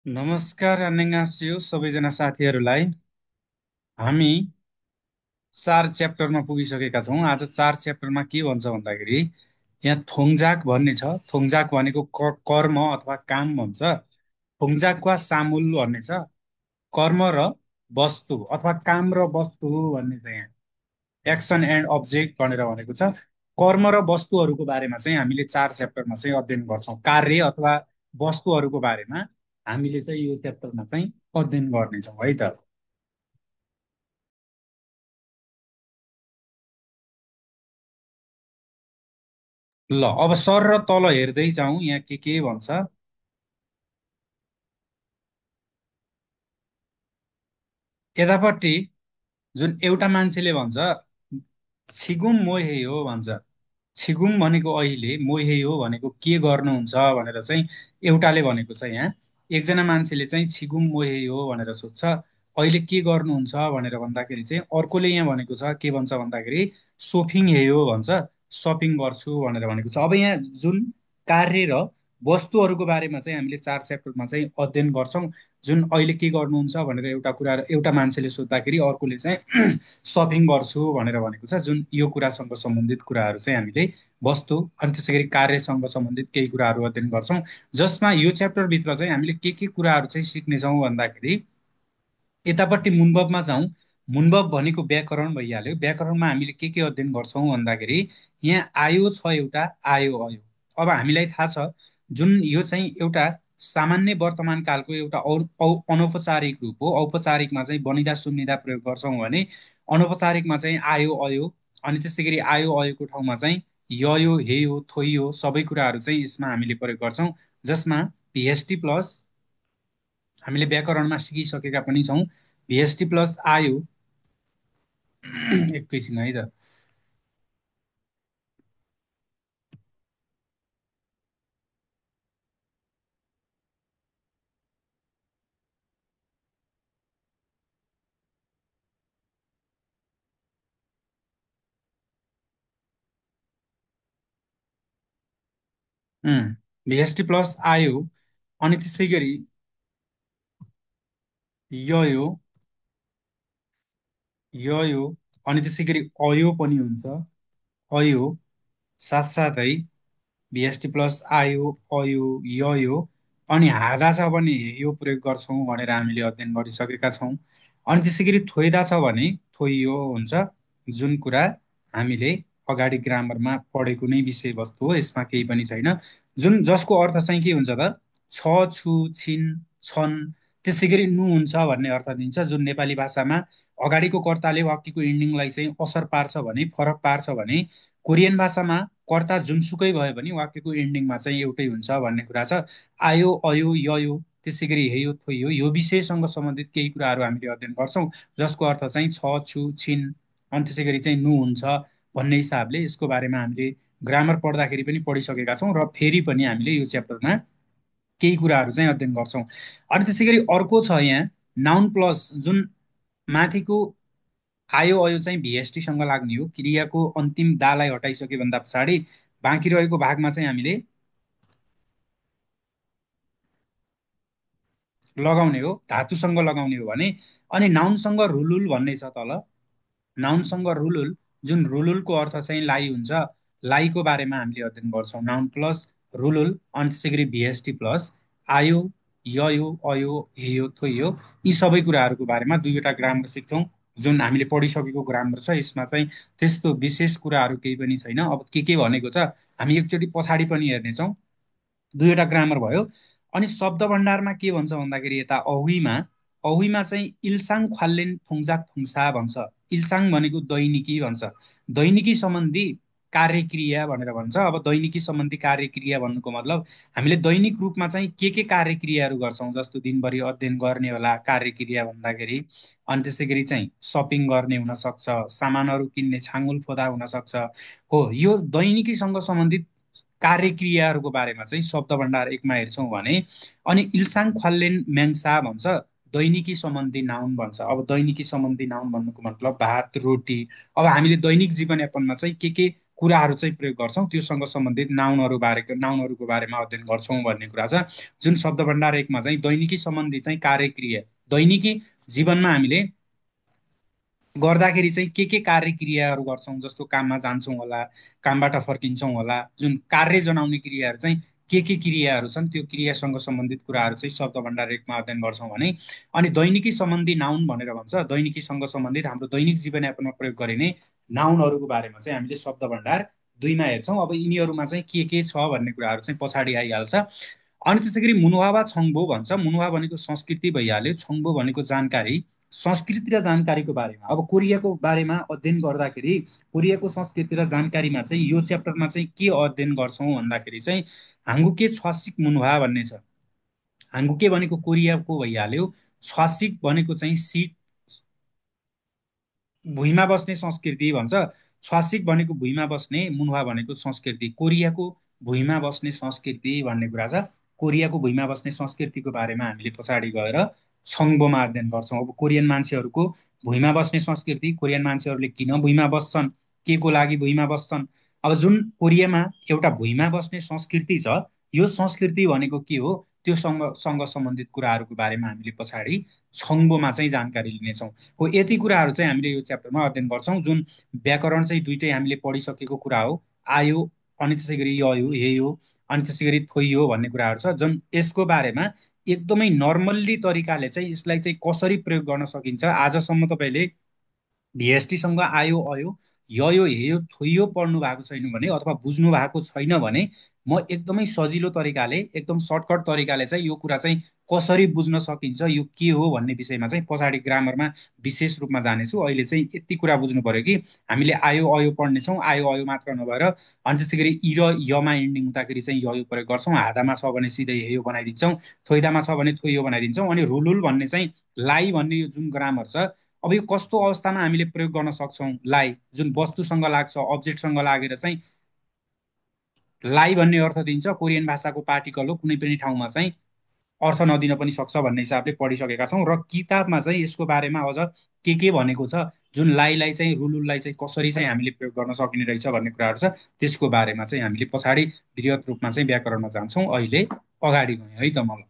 नमस्कार अन्यगासियो सबैजना साथीहरूलाई। हामी 4 च्याप्टरमा पुगिसकेका छौँ। आज 4 च्याप्टरमा के भन्छ भन्दाखेरि यहाँ थोङजाक भन्ने छ। थोङजाक भनेको कर्म अथवा काम भन्छ। थोङजाकवा सामुल भन्ने छ। कर्म र वस्तु अथवा काम र वस्तु भन्ने छ। यहाँ एक्सन एन्ड अब्जेक्ट भनेर भनेको छ। कर्म र वस्तुहरूको बारेमा चाहिँ हामीले 4 च्याप्टरमा चाहिँ अध्ययन गर्छौँ। कार्य अथवा वस्तुहरूको बारेमा हामीले चाहिँ यो च्याप्टरमा चाहिँ अध्ययन गर्नेछौँ है त। ल अब सर र तल हेर्दै जाउँ यहाँ के भन्छ। यतापट्टि जुन एउटा मान्छेले भन्छ छिगुम मोहे हो भन्छ। छिगुम भनेको अहिले, मोहे हो भनेको के गर्नुहुन्छ भनेर चाहिँ एउटाले भनेको छ। यहाँ एकजना मान्छेले चाहिँ छिगुम मोहे हो भनेर सोध्छ, अहिले के गर्नुहुन्छ भनेर भन्दाखेरि चाहिँ अर्कोले यहाँ भनेको छ के भन्छ भन्दाखेरि सोफिङ हे हो भन्छ। सपिङ गर्छु भनेर भनेको छ। अब यहाँ जुन कार्य र वस्तुहरूको बारेमा चाहिँ हामीले 4 च्याप्टरमा चाहिँ अध्ययन गर्छौँ। जुन अहिले के गर्नुहुन्छ भनेर एउटा कुरा एउटा मान्छेले सोद्धाखेरि अर्कोले चाहिँ सपिङ गर्छु भनेर भनेको छ। जुन यो कुरासँग सम्बन्धित कुराहरू चाहिँ हामीले वस्तु अनि त्यसै गरी कार्यसँग सम्बन्धित केही कुराहरू अध्ययन गर्छौँ। जसमा यो च्याप्टरभित्र चाहिँ हामीले के कुराहरू चाहिँ सिक्नेछौँ भन्दाखेरि यतापट्टि मुनबबमा जाउँ। मुनबब भनेको व्याकरण भइहाल्यो। व्याकरणमा हामीले के अध्ययन गर्छौँ भन्दाखेरि यहाँ आयो छ एउटा, आयो आयो। अब हामीलाई थाहा छ जुन यो चाहिँ एउटा सामान्य वर्तमान कालको एउटा अनौपचारिक रूप हो। औपचारिकमा चाहिँ बनिदा सुन्निदा प्रयोग गर्छौँ भने अनौपचारिकमा चाहिँ आयो अयो अनि त्यसै गरी आयो अयोको ठाउँमा चाहिँ ययो हेयो थोइयो सबै कुराहरू चाहिँ यसमा हामीले प्रयोग गर्छौँ। जसमा भिएसटी प्लस हामीले व्याकरणमा सिकिसकेका पनि छौँ। भिएसटी प्लस आयो एकैछिन है त। भिएसटी प्लस आयो अनि त्यसै गरी ययो ययो अनि त्यसै गरी अयो पनि हुन्छ। अयो साथसाथै भिएसटी प्लस आयो अयो ययो अनि हादा छ भने यो प्रयोग गर्छौँ भनेर हामीले अध्ययन गरिसकेका छौँ। अनि त्यसै गरी थोइदा छ भने थोइयो हुन्छ। जुन कुरा हामीले अगाडि ग्रामरमा पढेको नै विषयवस्तु हो, यसमा केही पनि छैन। जुन जसको अर्थ चाहिँ के हुन्छ त छ छु छिन छन् त्यसै गरी नु हुन्छ भन्ने अर्थ दिन्छ। जुन नेपाली भाषामा अगाडिको कर्ताले वाक्यको इन्डिङलाई चाहिँ असर पार्छ भने फरक पार्छ भने कोरियन भाषामा कर्ता जुनसुकै भयो भने वाक्यको एन्डिङमा चाहिँ एउटै हुन्छ भन्ने कुरा छ। आयो अयो ययो त्यसै गरी हेयो थोइयो यो विषयसँग सम्बन्धित केही कुराहरू हामीले अध्ययन गर्छौँ। जसको अर्थ चाहिँ छ छु छिन अनि त्यसै गरी चाहिँ नु हुन्छ भन्ने हिसाबले यसको बारेमा हामीले ग्रामर पढ्दाखेरि पनि पढिसकेका छौँ र फेरि पनि हामीले यो च्याप्टरमा केही कुराहरू चाहिँ अध्ययन गर्छौँ। अनि त्यसै गरी अर्को छ यहाँ नाउन प्लस जुन माथिको आयो अयो चाहिँ भिएसटीसँग लाग्ने हो। क्रियाको अन्तिम दालाई हटाइसके भन्दा पछाडि बाँकी रहेको भागमा चाहिँ हामीले लगाउने हो, धातुसँग लगाउने हो भने। अनि नाउनसँग रुलुल भन्ने छ तल। नाउनसँग रुलुल जुन रुलुलको अर्थ चाहिँ लाई हुन्छ। लाईको बारेमा हामीले अध्ययन गर्छौँ। नाउन प्लस रुलुल अनि त्यसै गरी भिएसटी प्लस आयो ययो अयो हेयो थोइयो यी सबै कुराहरूको बारेमा दुईवटा ग्रामर सिक्छौँ। जुन हामीले पढिसकेको ग्रामर छ यसमा चाहिँ त्यस्तो विशेष कुराहरू केही पनि छैन। अब के भनेको छ हामी एकचोटि पछाडि पनि हेर्नेछौँ। दुईवटा ग्रामर भयो। अनि शब्द भण्डारमा के भन्छ भन्दाखेरि यता अहुइमा अहुइमा चाहिँ इल्साङ ख्वाल्लेन थोङजाक थोङसा भन्छ। इल्साङ भनेको दैनिकी भन्छ। दैनिकी सम्बन्धी कार्यक्रिया भनेर भन्छ। अब दैनिकी सम्बन्धी कार्यक्रिया भन्नुको मतलब हामीले दैनिक रूपमा चाहिँ के कार्यक्रियाहरू गर्छौँ। जस्तो दिनभरि अध्ययन गर्ने होला कार्यक्रिया भन्दाखेरि अनि त्यसै गरी चाहिँ सपिङ गर्ने हुनसक्छ, सामानहरू किन्ने छाङ्गुल फोदा हुनसक्छ। हो यो दैनिकीसँग सम्बन्धित कार्यक्रियाहरूको बारेमा चाहिँ शब्द भण्डार एकमा हेर्छौँ भने अनि इल्साङ ख्वाल्लेन म्याङ्सा भन्छ दैनिकी सम्बन्धी नाउन भन्छ। अब दैनिकी सम्बन्धी नाउन भन्नुको मतलब भात रोटी। अब हामीले दैनिक जीवनयापनमा चाहिँ के कुराहरू चाहिँ प्रयोग गर्छौँ त्योसँग सम्बन्धित नाउनहरूको बारेमा अध्ययन गर्छौँ भन्ने कुरा छ। जुन शब्द भण्डार एकमा चाहिँ दैनिकी सम्बन्धी चाहिँ कार्यक्रिया, दैनिकी जीवनमा हामीले गर्दाखेरि चाहिँ के कार्यक्रियाहरू गर्छौँ, जस्तो काममा जान्छौँ होला, कामबाट फर्किन्छौँ होला, जुन कार्य जनाउने क्रियाहरू चाहिँ के क्रियाहरू छन् त्यो क्रियासँग सम्बन्धित कुराहरू चाहिँ शब्द भण्डार एकमा अध्ययन गर्छौँ भने। अनि दैनिकी सम्बन्धी नाउन भनेर भन्छ, दैनिकीसँग सम्बन्धित हाम्रो दैनिक जीवनयापनमा प्रयोग गरिने नाउनहरूको बारेमा चाहिँ हामीले शब्द भण्डार दुईमा हेर्छौँ। अब यिनीहरूमा चाहिँ के छ भन्ने कुराहरू चाहिँ पछाडि आइहाल्छ। अनि त्यसै गरी मुनुवा वा छङ्बो भन्छ। मुनुवा भनेको संस्कृति भइहाल्यो, छङ्बो भनेको जानकारी, संस्कृति र जानकारीको बारेमा। अब कोरियाको बारेमा अध्ययन गर्दाखेरि कोरियाको संस्कृति र जानकारीमा चाहिँ यो च्याप्टरमा चाहिँ के अध्ययन गर्छौँ भन्दाखेरि चाहिँ हाङ्गुके छ्वासिक मुनुवा भन्ने छ। हाङ्गुके भनेको कोरियाको भइहाल्यो, छ्वासिक भनेको चाहिँ सिट, भुइँमा बस्ने संस्कृति भन्छ। छ्वासिक भनेको भुइँमा बस्ने, मुनुवा भनेको संस्कृति, कोरियाको भुइँमा बस्ने संस्कृति भन्ने कुरा छ। कोरियाको भुइँमा बस्ने संस्कृतिको बारेमा हामीले पछाडि गएर छङ्बोमा अध्ययन गर्छौँ। अब कोरियन मान्छेहरूको भुइँमा बस्ने संस्कृति, कोरियन मान्छेहरूले किन भुइँमा बस्छन्, के को लागि भुइँमा बस्छन्। अब जुन कोरियामा एउटा भुइँमा बस्ने संस्कृति छ, यो संस्कृति भनेको के हो, त्योसँग सम्बन्धित कुराहरूको बारेमा हामीले पछाडि छङ्बोमा चाहिँ जानकारी लिनेछौँ। हो, यति कुराहरू चाहिँ हामीले यो च्याप्टरमा अध्ययन गर्छौँ। जुन व्याकरण चाहिँ दुइटै हामीले पढिसकेको कुरा हो, आयो अनि त्यसै गरी ययो हेयो अनि त्यसै गरी थोइयो भन्ने कुराहरू छ। जुन यसको बारेमा एकदमै नर्मल्ली तरिकाले चाहिँ यसलाई चाहिँ कसरी प्रयोग गर्न सकिन्छ, आजसम्म तपाईँले भिएसटीसँग आयो अयो ययो हेयो थोइयो पढ्नु भएको छैन भने अथवा बुझ्नु भएको छैन भने म एकदमै सजिलो तरिकाले, एकदम सर्टकट तरिकाले चाहिँ यो कुरा चाहिँ कसरी बुझ्न सकिन्छ, यो के हो भन्ने विषयमा चाहिँ पछाडि ग्रामरमा विशेष रूपमा जानेछु। अहिले चाहिँ यति कुरा बुझ्नु पर्यो कि हामीले आयो अयो पढ्नेछौँ, आयो अयो मात्र नभएर अनि त्यसै गरी इ र यमा इन्डिङ हुँदाखेरि चाहिँ ययो प्रयोग गर्छौँ, हादामा छ भने सिधै हेयो बनाइदिन्छौँ, थोइदामा छ भने थोइयो बनाइदिन्छौँ। अनि रुलुल भन्ने चाहिँ लाई भन्ने यो जुन ग्रामर छ, अब यो कस्तो अवस्थामा हामीले प्रयोग गर्न सक्छौँ, लाई जुन वस्तुसँग लाग्छ, अब्जेक्टसँग लागेर चाहिँ लाई भन्ने अर्थ दिन्छ। कोरियन भाषाको पार्टिकल हो, कुनै पनि ठाउँमा चाहिँ अर्थ नदिन पनि सक्छ भन्ने हिसाबले पढिसकेका छौँ। र किताबमा चाहिँ यसको बारेमा अझ के भनेको छ, जुन लाईलाई चाहिँ रुलुललाई चाहिँ कसरी चाहिँ हामीले प्रयोग गर्न सकिने रहेछ भन्ने कुराहरू छ, त्यसको बारेमा चाहिँ हामीले पछाडि वृहत रूपमा चाहिँ व्याकरणमा जान्छौँ। अहिले अगाडि गएँ है त मलाई।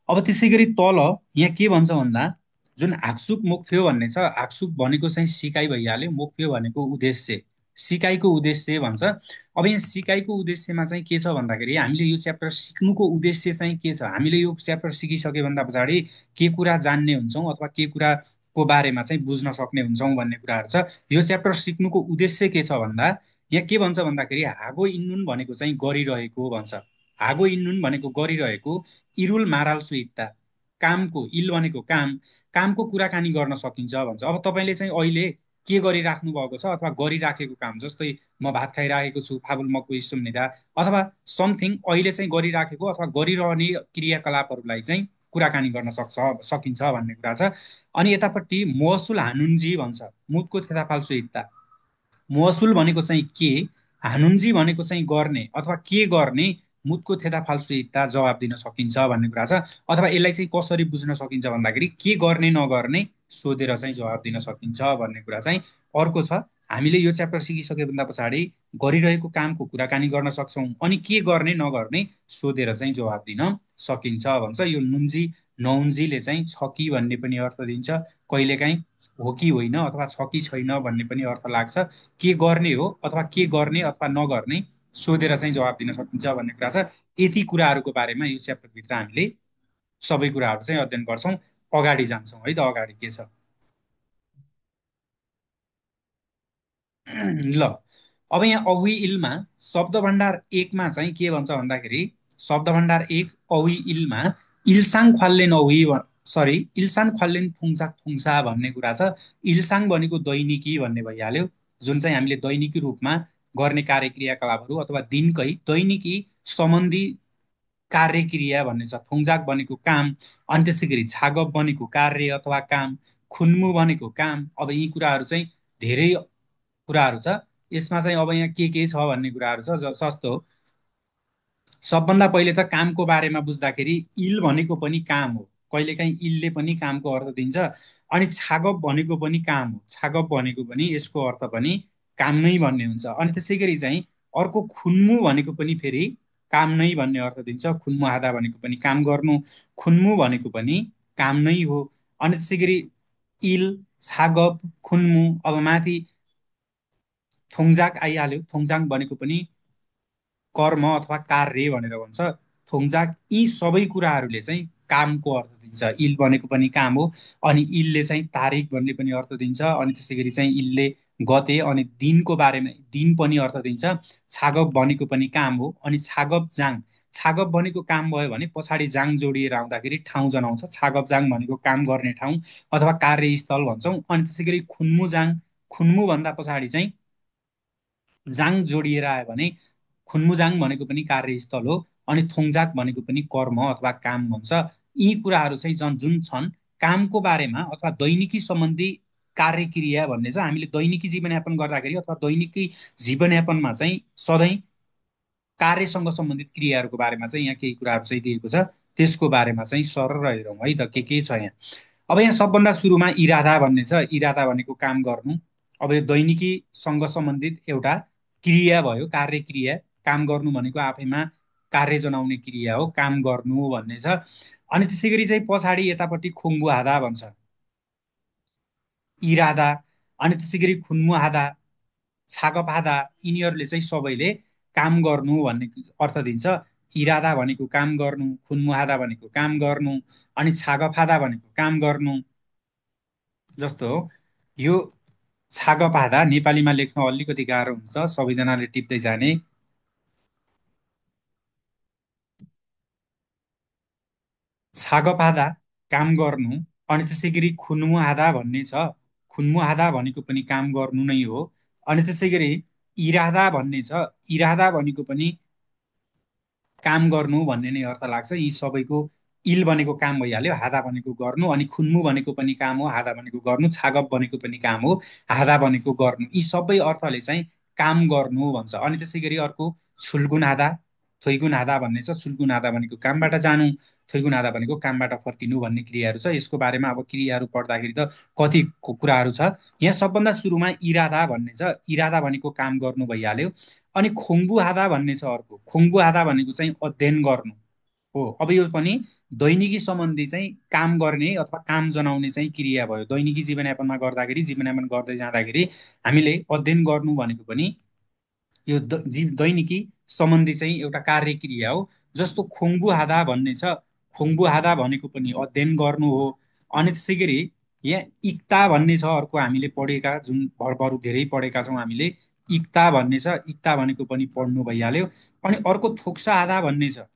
अब त्यसै गरी तल यहाँ के भन्छ भन्दा, जुन हाक्सुक मोक्फ्यो भन्ने छ, हाक्सुक भनेको चाहिँ सिकाइ भइहाल्यो, मोक्फ्यो भनेको उद्देश्य, सिकाइको उद्देश्य भन्छ। अब यहाँ सिकाइको उद्देश्यमा चाहिँ के छ भन्दाखेरि हामीले यो च्याप्टर सिक्नुको उद्देश्य चाहिँ के छ, हामीले यो च्याप्टर सिकिसके भन्दा पछाडि के कुरा जान्ने हुन्छौँ अथवा के कुराको बारेमा चाहिँ बुझ्न सक्ने हुन्छौँ भन्ने कुराहरू छ। यो च्याप्टर सिक्नुको उद्देश्य के छ भन्दा यहाँ के भन्छ भन्दाखेरि हागो इन्नुन भनेको चाहिँ गरिरहेको भन्छ। हागो इन्नुन भनेको गरिरहेको, इरुल माराल सुइप्ता कामको, इल भनेको काम, कामको कुराकानी गर्न सकिन्छ भन्छ। अब तपाईँले चाहिँ अहिले के गरिराख्नु भएको छ अथवा गरिराखेको काम, जस्तै म भात खाइराखेको छु, फाबुल मक्कु सुम्निदा, अथवा समथिङ अहिले चाहिँ गरिराखेको अथवा गरिरहने क्रियाकलापहरूलाई चाहिँ कुराकानी गर्न सकिन्छ भन्ने कुरा छ। अनि यतापट्टि महसुल हानुन्जी भन्छ, मुतको थेताफाल्सु इत्ता, महसुल भनेको चाहिँ के, हानुन्जी भनेको चाहिँ गर्ने अथवा के गर्ने, मुतको थेता फाल्सु इत्ता जवाब दिन सकिन्छ भन्ने कुरा छ। अथवा यसलाई चाहिँ कसरी बुझ्न सकिन्छ भन्दाखेरि के गर्ने नगर्ने सोधेर चाहिँ जवाब दिन सकिन्छ भन्ने कुरा चाहिँ अर्को छ। हामीले यो च्याप्टर सिकिसके भन्दा पछाडि गरिरहेको कामको कुराकानी गर्न सक्छौँ, अनि के गर्ने नगर्ने सोधेर चाहिँ जवाब दिन सकिन्छ भन्छ। यो नुन्जी नौन्जीले चाहिँ छ कि भन्ने पनि अर्थ दिन्छ, कहिलेकाहीँ हो कि होइन अथवा छ कि छैन भन्ने पनि अर्थ लाग्छ। के गर्ने हो अथवा के गर्ने अथवा नगर्ने सोधेर चाहिँ जवाब दिन सकिन्छ भन्ने कुरा छ। यति कुराहरूको बारेमा यो च्याप्टरभित्र हामीले सबै कुराहरू चाहिँ अध्ययन गर्छौँ। अगाडि जान्छौँ है त, अगाडि के छ ल। अब यहाँ औही इलमा शब्द भण्डार एकमा चाहिँ के भन्छ भन्दाखेरि, शब्द भण्डार एक औही इलमा इल्साङ ख्वाल्लेन औही, सरी इल्साङ ख्वाल्लेन फुङसाक फुङसा भन्ने कुरा छ। इल्साङ भनेको दैनिकी भन्ने भइहाल्यो, जुन चाहिँ हामीले दैनिकी रूपमा गर्ने कार्य क्रियाकलापहरू अथवा दिनकै दैनिकी सम्बन्धी कार्यक्रिया भन्ने छ। थुङजाक भनेको काम, अनि त्यसै गरी छागप भनेको कार्य अथवा काम, खुन्मु भनेको काम। अब यी कुराहरू चाहिँ धेरै कुराहरू छ यसमा चाहिँ। अब यहाँ के छ भन्ने कुराहरू छ, सस्तो सबभन्दा पहिले त कामको बारेमा बुझ्दाखेरि इल भनेको पनि काम हो, कहिलेकाहीँ इलले पनि कामको अर्थ दिन्छ। अनि छागप भनेको पनि काम हो, छागप भनेको पनि यसको अर्थ पनि काम नै भन्ने हुन्छ। अनि त्यसै गरी चाहिँ अर्को खुन्मु भनेको पनि फेरि काम नै भन्ने अर्थ दिन्छ। खुन्मु हादा भनेको पनि काम गर्नु, खुन्मु भनेको पनि काम नै हो। अनि त्यसै गरी इल, छागप, खुन्मु, अब माथि थोङजाक आइहाल्यो। थोङजाङ भनेको पनि कर्म अथवा कार्य भनेर भन्छ। थोङजाक, यी सबै कुराहरूले चाहिँ कामको अर्थ दिन्छ। इल भनेको पनि काम हो। अनि इलले चाहिँ तारिक भन्ने पनि अर्थ दिन्छ। अनि त्यसै गरी चाहिँ इलले गते अनि दिनको बारेमा दिन पनि अर्थ दिन्छ। छागप भनेको पनि काम हो। अनि छागप जाङ, छागप भनेको काम भयो भने पछाडि जाङ जोडिएर आउँदाखेरि ठाउँ जनाउँछ। छागप जाङ भनेको काम गर्ने ठाउँ अथवा कार्यस्थल भन्छौँ। अनि त्यसै गरी खुन्मु जाङ, खुन्मु भन्दा पछाडि चाहिँ जाङ जोडिएर आयो भने खुन्मुजाङ भनेको पनि कार्यस्थल हो। अनि थोङजाक भनेको पनि कर्म अथवा काम भन्छ। यी कुराहरू चाहिँ जुन छन् कामको बारेमा अथवा दैनिकी सम्बन्धी कार्यक्रिया भन्ने चाहिँ हामीले दैनिकी जीवनयापन गर्दाखेरि अथवा दैनिकी जीवनयापनमा चाहिँ सधैँ कार्यसँग सम्बन्धित क्रियाहरूको बारेमा चाहिँ यहाँ केही कुराहरू चाहिँ दिएको छ। त्यसको बारेमा चाहिँ सरर हेरौँ है त के छ यहाँ। अब यहाँ सबभन्दा सुरुमा इरादा भन्ने छ। इरादा भनेको काम गर्नु। अब यो दैनिकीसँग सम्बन्धित एउटा क्रिया भयो, कार्यक्रिया। काम गर्नु भनेको आफैमा कार्य जनाउने क्रिया हो, काम गर्नु भन्ने छ। अनि त्यसै गरी चाहिँ पछाडि यतापट्टि खुङ्बु हादा भन्छ, इरादा। अनि त्यसै गरी खुन्मु हादा, छागपादा, यिनीहरूले चाहिँ सबैले काम गर्नु भन्ने अर्थ दिन्छ। इरादा भनेको काम गर्नु, खुन्मुहादा भनेको काम गर्नु, अनि छागफादा भनेको काम गर्नु। जस्तो हो यो छागपादा नेपालीमा लेख्न अलिकति गाह्रो हुन्छ, सबैजनाले टिप्दै जाने। छागपादा काम गर्नु। अनि त्यसै गरी खुन्मुहादा भन्ने छ। खुन्मुहादा भनेको पनि काम गर्नु नै हो। अनि त्यसै गरी इरादा भन्ने छ। इरादा भनेको पनि काम गर्नु भन्ने नै अर्थ लाग्छ। यी सबैको इल भनेको काम भइहाल्यो, हादा भनेको गर्नु, अनि खुन्मु भनेको पनि काम हो, हादा भनेको गर्नु, छागप भनेको पनि काम हो, हादा भनेको गर्नु। यी सबै अर्थले चाहिँ काम गर्नु भन्छ। अनि त्यसै गरी अर्को छुल्गुन हादा, थोइगुन हादा भन्ने छ। छुल्गुन हादा भनेको कामबाट जानु, थोइगुन हादा भनेको कामबाट फर्किनु भन्ने क्रियाहरू छ। यसको बारेमा अब क्रियाहरू पढ्दाखेरि त कति कुराहरू छ। यहाँ सबभन्दा सुरुमा इरादा भन्ने छ। इरादा भनेको काम गर्नु भइहाल्यो। अनि खोङ्बु हादा भन्ने छ अर्को। खोङ्बु हादा भनेको चाहिँ अध्ययन गर्नु हो। अब यो पनि दैनिकी सम्बन्धी चाहिँ काम गर्ने अथवा काम जनाउने चाहिँ क्रिया भयो। दैनिकी जीवनयापनमा गर्दाखेरि, जीवनयापन गर्दै जाँदाखेरि हामीले अध्ययन गर्नु भनेको पनि यो दैनिकी सम्बन्धी चाहिँ एउटा कार्यक्रिया हो। जस्तो खोङ्बु हादा भन्ने छ। खोङ्बु हादा भनेको पनि अध्ययन गर्नु हो। अनि त्यसै गरी यहाँ इक्ता भन्ने छ अर्को, हामीले पढेका, जुन बरु धेरै पढेका छौँ हामीले। इक्ता भन्ने छ। इक्ता भनेको पनि पढ्नु भइहाल्यो। अनि अर्को थोक्सा आधा भन्ने छ।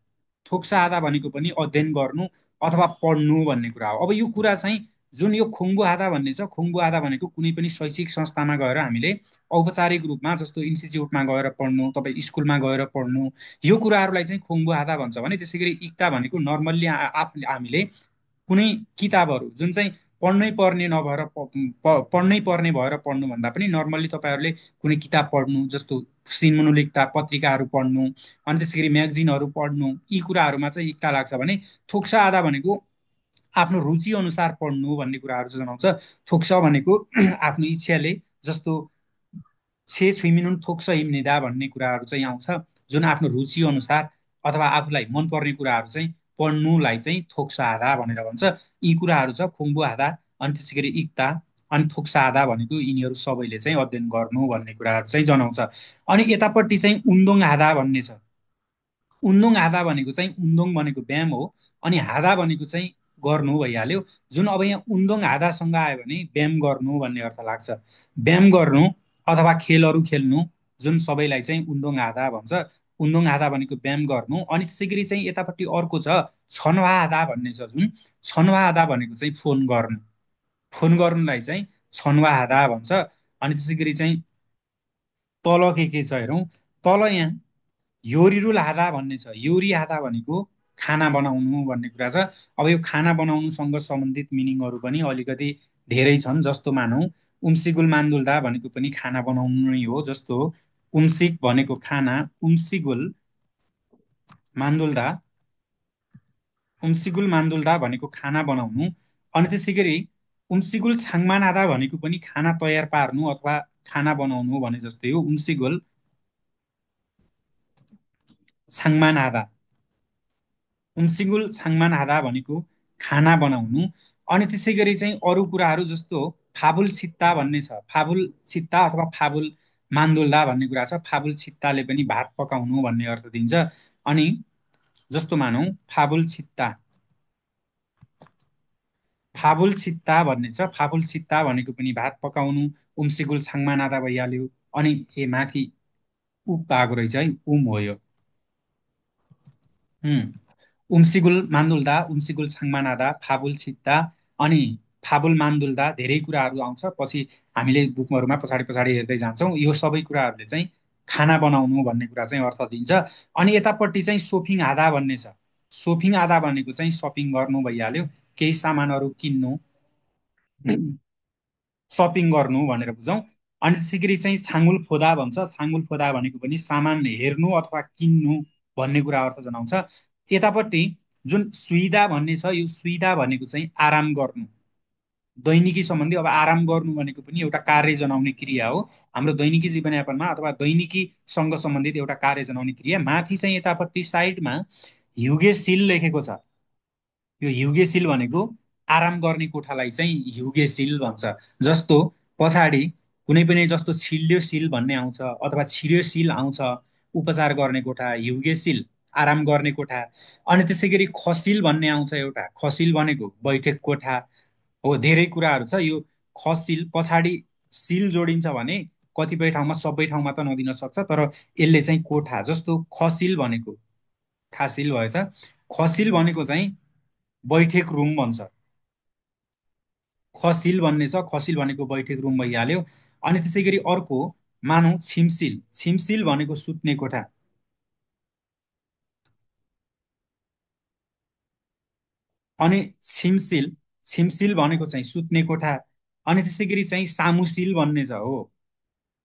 थोक्सा आधा भनेको पनि अध्ययन गर्नु अथवा पढ्नु भन्ने कुरा हो। अब यो कुरा चाहिँ जुन यो खुङ्बु आधा भन्ने छ, खुङ्बु आधा भनेको कुनै पनि शैक्षिक संस्थामा गएर हामीले औपचारिक रूपमा, जस्तो इन्स्टिच्युटमा गएर पढ्नु, तपाईँ स्कुलमा गएर पढ्नु, यो कुराहरूलाई चाहिँ खुङ्बु आधा भन्छ भने, त्यसै गरी इक्ता भनेको नर्मल्ली हामीले कुनै किताबहरू जुन चाहिँ पढ्नै पर्ने नभएर पढ्नै पर्ने भएर पढ्नुभन्दा पनि नर्मल्ली तपाईँहरूले कुनै किताब पढ्नु, जस्तो सिन्मुनुलिकता पत्रिकाहरू पढ्नु, अनि त्यसै गरी म्यागजिनहरू पढ्नु, यी कुराहरूमा चाहिँ इक्ता लाग्छ भने थोक्सा आधा भनेको आफ्नो रुचि अनुसार पढ्नु भन्ने कुराहरू जनाउँछ। थोक्स भनेको आफ्नो इच्छाले, जस्तो छे छुइमिनुन थोक्स हिम्निदा भन्ने कुराहरू चाहिँ आउँछ। जुन आफ्नो रुचि अनुसार अथवा आफूलाई मनपर्ने कुराहरू चाहिँ पढ्नुलाई चाहिँ थोक्स आधा भनेर भन्छ। यी कुराहरू छ खुङ्बु आधा, अनि त्यसै गरी इक्ता, अनि थोक्सा आधा भनेको यिनीहरू सबैले चाहिँ अध्ययन गर्नु भन्ने कुराहरू चाहिँ जनाउँछ। अनि यतापट्टि चाहिँ उन्दोङ आधा भन्ने छ। उन्दोङ हादा भनेको चाहिँ, उन्दोङ भनेको व्यायाम हो, अनि हादा भनेको चाहिँ गर्नु भइहाल्यो। जुन अब यहाँ उन्दोङ हादासँग आयो भने व्यायाम गर्नु भन्ने अर्थ लाग्छ। व्यायाम गर्नु अथवा खेलहरू खेल्नु, जुन सबैलाई चाहिँ उन्दोङ हादा भन्छ। उन्दोङ हादा भनेको व्यायाम गर्नु। अनि त्यसै गरी चाहिँ यतापट्टि अर्को छ छनवा हादा भन्ने छ। जुन छनवा हादा भनेको चाहिँ फोन गर्नु, फोन गर्नुलाई चाहिँ छनवा हादा भन्छ। अनि त्यसै गरी चाहिँ तल के छ हेरौँ। तल यहाँ योरिरुल हादा भन्ने छ। योरी हादा भनेको खाना बनाउनु भन्ने कुरा छ। अब यो खाना बनाउनुसँग सम्बन्धित मिनिङहरू पनि अलिकति धेरै छन्। जस्तो मानौ उम्सिगुल मान्दुल्दा भनेको पनि खाना बनाउनु नै हो। जस्तो उम्सिक भनेको खाना, उम्सिगुल मान्दुल्दा, उम्सिगुल मान्दुल्दा भनेको खाना बनाउनु। अनि त्यसै गरी उम्सिगुल छाङमानादा भनेको पनि खाना तयार पार्नु अथवा खाना बनाउनु भने जस्तै हो उम्सिगोल छाङमान हादा उम्सिगुल छाङमान हादा भनेको खाना बनाउनु। अनि त्यसै गरी चाहिँ अरू कुराहरू जस्तो फाबुल छित्ता भन्ने छ, फाबुल छित्ता अथवा फाबुल मान्दोल्दा भन्ने कुरा छ, फाबुल छित्ताले पनि भात पकाउनु भन्ने अर्थ दिन्छ। अनि जस्तो मानौ फाबुल छित्ता, फाबुल छित्ता भन्ने छ, फाबुल छित्ता भनेको पनि भात पकाउनु। उम्सिगुल छाङमा नाता भइहाल्यो। अनि ए माथि उप आएको रहेछ है, उम हो यो। उम्सिगुल मान्दुल्दा, उम्सिगुल छाङमा नादा, फाबुल छित्ता। अनि फाबुल मान्दुल्दा धेरै कुराहरू आउँछ, पछि हामीले बुकहरूमा पछाडि पछाडि हेर्दै जान्छौँ। यो सबै कुराहरूले चाहिँ खाना बनाउनु भन्ने कुरा चाहिँ अर्थ दिन्छ। अनि यतापट्टि चाहिँ सोफिङ आधा भन्ने छ। सोफिङ आधा भनेको चाहिँ सपिङ गर्नु भइहाल्यो, केही सामानहरू किन्नु, सपिङ गर्नु भनेर बुझौँ। अनि त्यसै गरी चाहिँ छाङ्गुल फोदा भन्छ, छाङ्गुल फोदा भनेको पनि सामान हेर्नु अथवा किन्नु भन्ने कुरा अर्थ जनाउँछ। यतापट्टि जुन सुइदा भन्ने छ, यो सुइदा भनेको चाहिँ आराम गर्नु, दैनिकी सम्बन्धी। अब आराम गर्नु भनेको पनि एउटा कार्य जनाउने क्रिया हो हाम्रो दैनिकी जीवनयापनमा, अथवा दैनिकीसँग सम्बन्धित एउटा कार्य जनाउने क्रिया। माथि चाहिँ यतापट्टि साइडमा युगेसिल लेखेको छ। यो युगेसिल भनेको आराम गर्ने कोठालाई चाहिँ युगेसिल भन्छ। जस्तो पछाडि कुनै पनि जस्तो छिल्यो सिल भन्ने आउँछ अथवा छिर्यो सिल आउँछ, उपचार गर्ने कोठा युगेसिल, आराम गर्ने कोठा। अनि त्यसै गरी खसिल भन्ने आउँछ एउटा, खसिल भनेको बैठक कोठा हो। धेरै कुराहरू छ। यो खसिल पछाडि सिल जोडिन्छ भने कतिपय ठाउँमा, सबै ठाउँमा त नदिन सक्छ, तर यसले चाहिँ कोठा, जस्तो खसिल भनेको खासिल भएछ, खसिल भनेको चाहिँ बैठक रुम भन्छ। खसिल भन्ने छ, खसिल भनेको बैठक रुम भइहाल्यो। अनि त्यसै गरी अर्को मानौ छिमसिल, छिमसिल भनेको सुत्ने कोठा। अनि छिमसिल, छिमसिल भनेको चाहिँ सुत्ने कोठा। अनि त्यसै गरी चाहिँ सामुसिल भन्ने छ हो,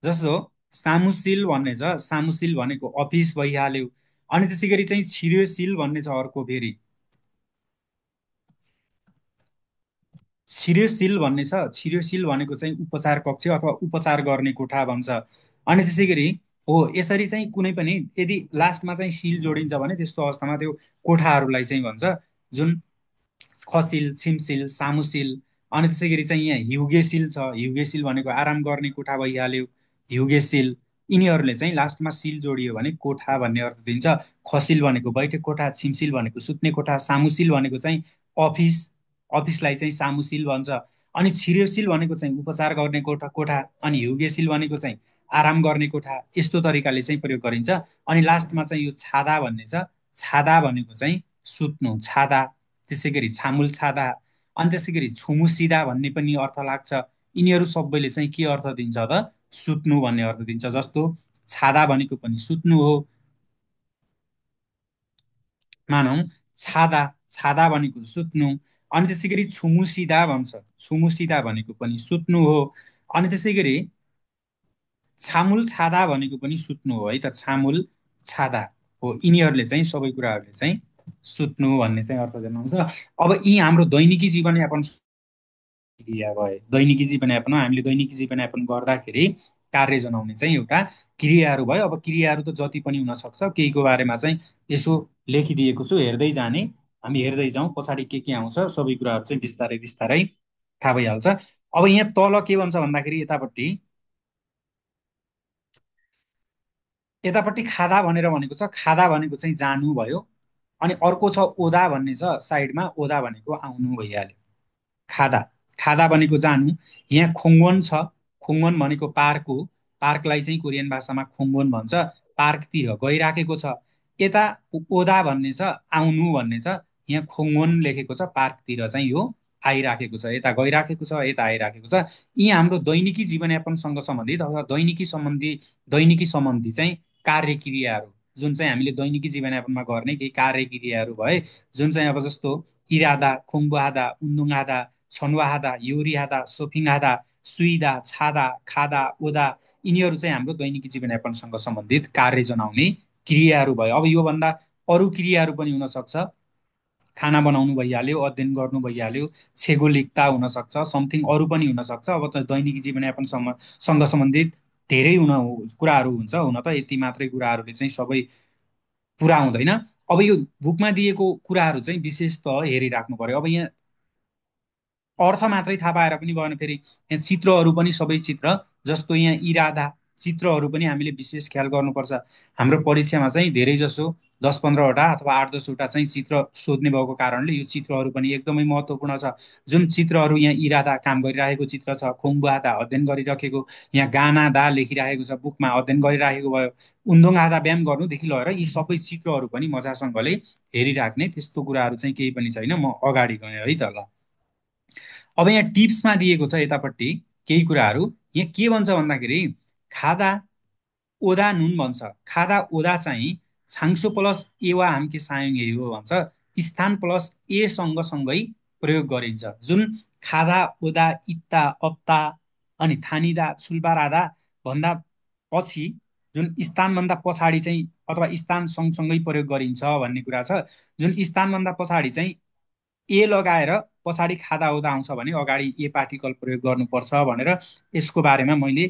जस्तो सामुसिल भन्ने छ, सामुसिल भनेको अफिस भइहाल्यो। अनि त्यसै गरी चाहिँ छिर्योसिल भन्ने छ अर्को फेरि, छिर्योसिल भन्ने छ, छिर्योसिल भनेको चाहिँ उपचार कक्ष अथवा उपचार गर्ने कोठा भन्छ। अनि त्यसै गरी हो यसरी चाहिँ कुनै पनि यदि लास्टमा चाहिँ सिल जोडिन्छ भने त्यस्तो अवस्थामा त्यो कोठाहरूलाई चाहिँ भन्छ, जुन खसिल, छिमसिल, सामुसिल। अनि त्यसै गरी चाहिँ यहाँ हिउगेसिल छ, हिउगेसिल भनेको आराम गर्ने कोठा भइहाल्यो, हिउगेसिल। यिनीहरूले चाहिँ लास्टमा सिल जोडियो भने कोठा भन्ने अर्थ दिन्छ। खसिल भनेको बैठक कोठा, छिमसिल भनेको सुत्ने कोठा, सामुसिल भनेको चाहिँ अफिस, अफिसलाई चाहिँ सामुसिल भन्छ। अनि छिर्योसिल भनेको चाहिँ उपचार गर्ने कोठा कोठा, अनि हिउगेसिल भनेको चाहिँ आराम गर्ने कोठा। यस्तो तरिकाले चाहिँ प्रयोग गरिन्छ। अनि लास्टमा चाहिँ यो छादा भन्ने छ, छादा भनेको चाहिँ सुत्नु, छादा। त्यसै गरी छामुल छादा, अनि त्यसै गरी छुमुसिदा भन्ने पनि अर्थ लाग्छ। यिनीहरू सबैले चाहिँ के अर्थ दिन्छ त, सुत्नु भन्ने अर्थ दिन्छ। जस्तो छादा भनेको पनि सुत्नु हो, मानौ छादा, छादा भनेको सुत्नु। अनि त्यसै गरी छुमुसिदा भन्छ, छुमुसिदा भनेको पनि सुत्नु हो। अनि त्यसै गरी छामुल छादा भनेको पनि सुत्नु हो है त, छामुल छादा हो। यिनीहरूले चाहिँ सबै कुराहरूले चाहिँ सुत्नु भन्ने चाहिँ अर्थ जनाउँछ। अब यी हाम्रो दैनिकी जीवनयापन क्रिया भए, दैनिकी जीवनयापनमा हामीले दैनिकी जीवनयापन गर्दाखेरि कार्य जनाउने चाहिँ एउटा क्रियाहरू भयो। अब क्रियाहरू त जति पनि हुनसक्छ, केहीको बारेमा चाहिँ यसो लेखिदिएको छु, हेर्दै जाने, हामी हेर्दै जाउँ पछाडि के आउँछ, सबै कुराहरू चाहिँ बिस्तारै बिस्तारै थाहा भइहाल्छ। अब यहाँ तल के भन्छ भन्दाखेरि यतापट्टि, यतापट्टि खादा भनेर भनेको छ, खादा भनेको चाहिँ जानु भयो। अनि अर्को छ ओदा भन्ने छ साइडमा, ओदा भनेको आउनु भइहाल्यो। खादा, खादा भनेको जानु। यहाँ खोङ्गोन छ, खोङ्गोन भनेको पार्क हो, पार्कलाई चाहिँ कोरियन भाषामा खोङ्गोन भन्छ, पार्कतिर गइराखेको छ। यता ओदा भन्ने छ, आउनु भन्ने छ, यहाँ खोङ्गोन लेखेको छ, पार्कतिर चाहिँ यो आइराखेको छ, यता गइराखेको छ, यता आइराखेको छ। यी हाम्रो दैनिकी जीवनयापनसँग सम्बन्धित अथवा दैनिकी सम्बन्धी चाहिँ कार्य क्रियाहरू, जुन चाहिँ हामीले दैनिकी जीवनयापनमा गर्ने केही कार्य क्रियाहरू भए, जुन चाहिँ अब जस्तो इरादा, खुङबुहादा, उन्दुङहादा, छन्वाहादा, योरिहादा, सोफिङहादा, सुइदा, छादा, खादा, ओदा, यिनीहरू चाहिँ हाम्रो दैनिक जीवनयापनसँग सम्बन्धित कार्य जनाउने क्रियाहरू भयो। अब योभन्दा अरू क्रियाहरू पनि हुन सक्छ, खाना बनाउनु भइहाल्यो, अध्ययन गर्नु भइहाल्यो, छेगो लिक्ता हुनसक्छ, समथिङ अरू पनि हुनसक्छ। अब त दैनिक जीवनयापनसँग सँग सम्बन्धित धेरै कुराहरू हुन्छ। हुन त यति मात्रै कुराहरूले चाहिँ सबै पुरा हुँदैन। अब यो बुकमा दिएको कुराहरू चाहिँ विशेष त हेरिराख्नु पर्यो। अब यहाँ अर्थ मात्रै थाहा पाएर पनि भएन, फेरि यहाँ चित्रहरू पनि सबै चित्र, जस्तो यहाँ इरादा, चित्रहरू पनि हामीले विशेष ख्याल गर्नुपर्छ। हाम्रो परीक्षामा चाहिँ धेरै जसो 10-15वटा अथवा 8-10वटा चाहिँ चित्र सोध्ने भएको कारणले यो चित्रहरू पनि एकदमै महत्त्वपूर्ण छ। जुन चित्रहरू यहाँ इरादा काम गरिरहेको चित्र छ, खोङ्बुआदा अध्ययन गरिराखेको, यहाँ गाना दा लेखिरहेको छ, बुकमा अध्ययन गरिराखेको भयो, उन्दोङ आधा व्यायाम गर्नुदेखि लिएर यी सबै चित्रहरू पनि मजासँगले हेरिराख्ने, त्यस्तो कुराहरू चाहिँ केही पनि छैन। म अगाडि गएँ है त ल। अब यहाँ टिप्समा दिएको छ यतापट्टि केही कुराहरू। यहाँ के भन्छ भन्दाखेरि खादा ओदा नुन भन्छ। खादा ओदा चाहिँ छाङ्सो प्लस एवा हाम्के सायोङ यही हो भन्छ। स्थान प्लस ए सँगसँगै प्रयोग गरिन्छ। जुन खादा ओदा इत्ता अप्ता अनि थानिदा छुलबारादा भन्दा पछि जुन स्थानभन्दा पछाडि चाहिँ अथवा स्थान सँगसँगै प्रयोग गरिन्छ भन्ने कुरा छ। जुन स्थानभन्दा पछाडि चाहिँ ए लगाएर पछाडि खादा हुँदा आउँछ भने अगाडि ए पार्टिकल प्रयोग गर्नुपर्छ भनेर यसको बारेमा मैले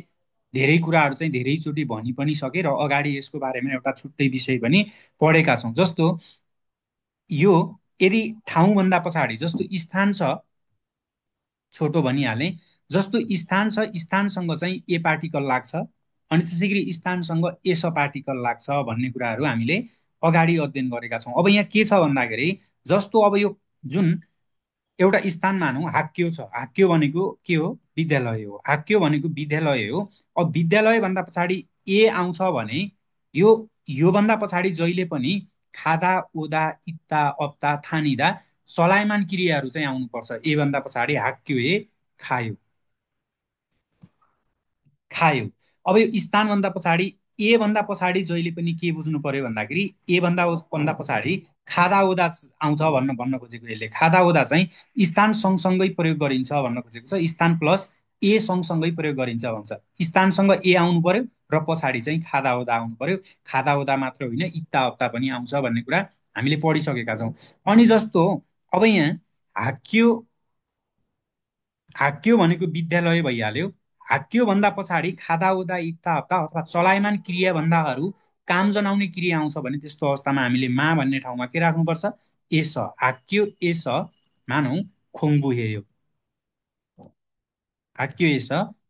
धेरै कुराहरू चाहिँ धेरैचोटि भनि पनि सकेँ र अगाडि यसको बारेमा एउटा छुट्टै विषय पनि पढेका छौँ। जस्तो यो यदि ठाउँभन्दा पछाडि, जस्तो स्थान छ छोटो भनिहालेँ, जस्तो स्थान छ स्थानसँग चाहिँ ए पार्टिकल लाग्छ अनि त्यसै गरी स्थानसँग एस पार्टिकल लाग्छ भन्ने कुराहरू हामीले अगाडि अध्ययन गरेका छौँ। अब यहाँ के छ भन्दाखेरि जस्तो अब यो जुन एउटा स्थान मानौँ हाक्यो छ, हाक्यो भनेको के हो, विद्यालय हो, हाक्यो भनेको विद्यालय हो। अब विद्यालय भन्दा पछाडि ए आउँछ भने यो योभन्दा पछाडि जहिले पनि खादा ओदा इत्ता अप्ता थानिदा चलायमान क्रियाहरू चाहिँ आउनुपर्छ। ए भन्दा पछाडि हाक्यो ए, खायो, खायो। अब यो स्थानभन्दा पछाडि ए भन्दा पछाडि जहिले पनि के बुझ्नु पर्यो भन्दाखेरि ए भन्दा पछाडि खादा ओदा आउँछ भन्न खोजेको यसले। खादा ओदा चाहिँ स्थान सँगसँगै प्रयोग गरिन्छ भन्न खोजेको छ। स्थान प्लस ए सँगसँगै प्रयोग गरिन्छ भन्छ। स्थानसँग ए आउनु पर्यो र पछाडि चाहिँ खादा ओदा आउनु पर्यो। खादा ओदा मात्र होइन इत्ता हप्ता पनि आउँछ भन्ने कुरा हामीले पढिसकेका छौँ। अनि जस्तो अब यहाँ हाक्यो, हाक्यो भनेको विद्यालय भइहाल्यो। हाक्यो भन्दा पछाडि खादा उदा इत्ता हप्ता अथवा चलायमान क्रिया भन्दाहरू काम जनाउने क्रिया आउँछ भने त्यस्तो अवस्थामा हामीले मा भन्ने ठाउँमा के राख्नुपर्छ, एस। हाक्यो एस मानौ खोङबुहेयो, हाक्यो एस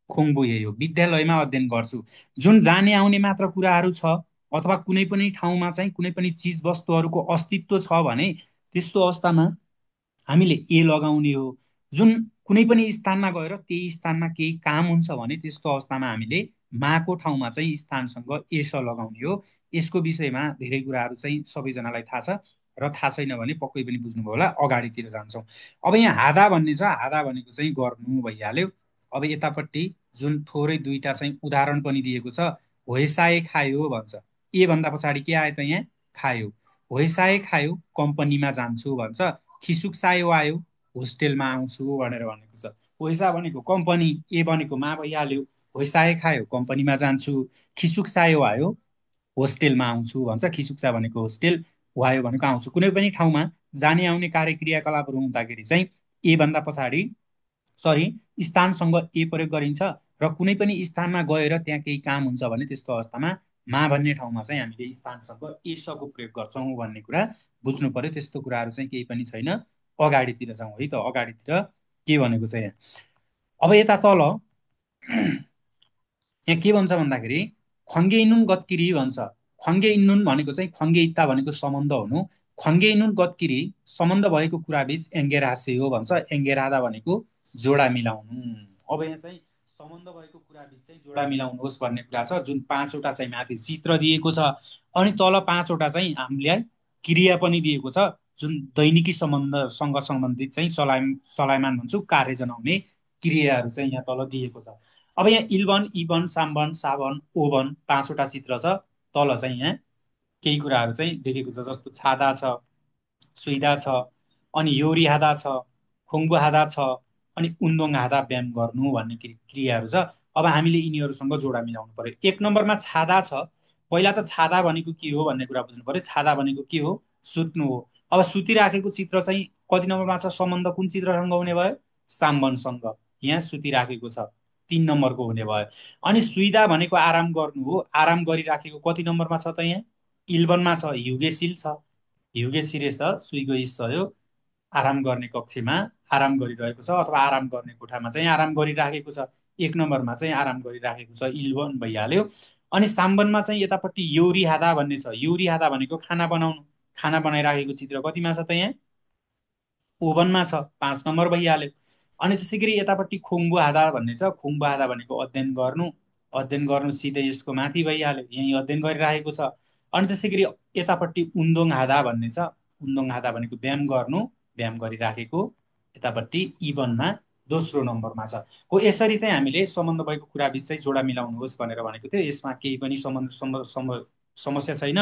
खोङबुहेयो, विद्यालयमा अध्ययन गर्छु। जुन जाने आउने मात्र कुराहरू छ अथवा कुनै पनि ठाउँमा चाहिँ कुनै पनि चिज वस्तुहरूको अस्तित्व छ भने त्यस्तो अवस्थामा हामीले ए लगाउने हो। जुन कुनै पनि स्थानमा गएर त्यही स्थानमा केही काम हुन्छ भने त्यस्तो अवस्थामा हामीले माको ठाउँमा चाहिँ स्थानसँग एस लगाउने हो। यसको विषयमा धेरै कुराहरू चाहिँ सबैजनालाई थाहा छ र थाहा छैन भने पक्कै पनि बुझ्नुभयो होला। अगाडितिर जान्छौँ। अब यहाँ हादा भन्ने छ, हादा भनेको चाहिँ गर्नु भइहाल्यो। अब यतापट्टि जुन थोरै दुईटा चाहिँ उदाहरण पनि दिएको छ, होइसाए खायो भन्छ। ए भन्दा पछाडि के आयो त यहाँ, खायो। होइसाए खायो कम्पनीमा जान्छु भन्छ। खिसुक्सायो आयो होस्टेलमा आउँछु भनेर भनेको छ। होइसा भनेको कम्पनी, ए भनेको मा भइहाल्यो, होइसाए खायो कम्पनीमा जान्छु, खिसुक्सायो आयो होस्टेलमा आउँछु भन्छ। खिसुक्सा भनेको होस्टेल, वायो भनेको आउँछु। कुनै पनि ठाउँमा जाने आउने कार्य क्रियाकलापहरू हुँदाखेरि चाहिँ ए भन्दा पछाडि सरी स्थानसँग ए प्रयोग गरिन्छ र कुनै पनि स्थानमा गएर त्यहाँ केही काम हुन्छ भने त्यस्तो अवस्थामा मा भन्ने ठाउँमा चाहिँ हामीले स्थानसँग एसको प्रयोग गर्छौँ भन्ने कुरा बुझ्नु पर्यो। त्यस्तो कुराहरू चाहिँ केही पनि छैन। अगाडितिर जाउँ है त। अगाडितिर के भनेको छ यहाँ, अब यता तल यहाँ के भन्छ भन्दाखेरि ख्वाङ्गे इन्नुन गत्किरी भन्छ। ख्वाङ्गे इन्नुन भनेको चाहिँ ख्वाङ्गे इत्ता भनेको सम्बन्ध हुनु। ख्वाङ्गे इन्नुन गत्किरी सम्बन्ध भएको कुरा बिच एङ्गेरासे हो भन्छ। एङ्गेरादा भनेको जोडा मिलाउनु। अब यहाँ चाहिँ सम्बन्ध भएको कुरा बिच चाहिँ जोडा मिलाउनुहोस् भन्ने कुरा छ। जुन 5वटा चाहिँ माथि चित्र दिएको छ अनि तल 5वटा चाहिँ हामीलाई क्रिया पनि दिएको छ। जुन दैनिकी सम्बन्धसँग सम्बन्धित चाहिँ चलायमान भन्छु, कार्य जनाउने क्रियाहरू चाहिँ यहाँ तल दिएको छ। अब यहाँ इल्बन इबन साम्बन साबन ओभन 5वटा चित्र छ। तल चाहिँ यहाँ केही कुराहरू चाहिँ देखेको छ, जस्तो छादा छ, सुइदा छ, अनि योरी हादा छ, खोङ्बु हादा छ, अनि उन्दोङ हादा व्यायाम गर्नु भन्ने क्रियाहरू छ। अब हामीले यिनीहरूसँग जोडा मिलाउनु पर्यो। 1 नम्बरमा छादा छ। पहिला त छादा भनेको के हो भन्ने कुरा बुझ्नु पर्यो। छादा भनेको के हो, सुत्नु हो। अब सुतिराखेको चित्र चाहिँ कति नम्बरमा छ? सम्बन्ध कुन चित्रसँग हुने भयो? साम्बनसँग। यहाँ सुतिराखेको छ, 3 नम्बरको हुने भयो। अनि सुइदा भनेको आराम गर्नु हो, आराम गरिराखेको कति नम्बरमा छ त? यहाँ 11मा छ, युगेशिल छ। युगेशिरे छ, सुइगो इच्छयो, आराम गर्ने कक्षमा आराम गरिरहेको छ, अथवा आराम गर्ने कोठामा चाहिँ आराम गरिराखेको छ। 1 नम्बरमा चाहिँ आराम गरिराखेको छ, इल्बन भइहाल्यो। अनि साम्बनमा चाहिँ यतापट्टि योरी हादा भन्ने छ। योरी हादा भनेको खाना बनाउनु, खाना बनाइराखेको चित्र कतिमा छ त? यहाँ ओभनमा छ, 5 नम्बर भइहाल्यो। अनि त्यसै गरी यतापट्टि खुम्बु हादा भन्ने छ। खुम्बु हादा भनेको अध्ययन गर्नु, अध्ययन गर्नु सिधै यसको माथि भइहाल्यो, यही अध्ययन गरिरहेको छ। अनि त्यसै गरी यतापट्टि उन्दोङ हादा भन्ने छ। उन्दोङ हादा भनेको व्यायाम गर्नु, व्यायाम गरिराखेको, यतापट्टि इबनमा दोस्रो नम्बरमा छ। हो यसरी चाहिँ हामीले सम्बन्ध भएको कुरा बिच चाहिँ जोडा मिलाउनुहोस् भनेर भनेको थियो। यसमा केही पनि समस्या छैन।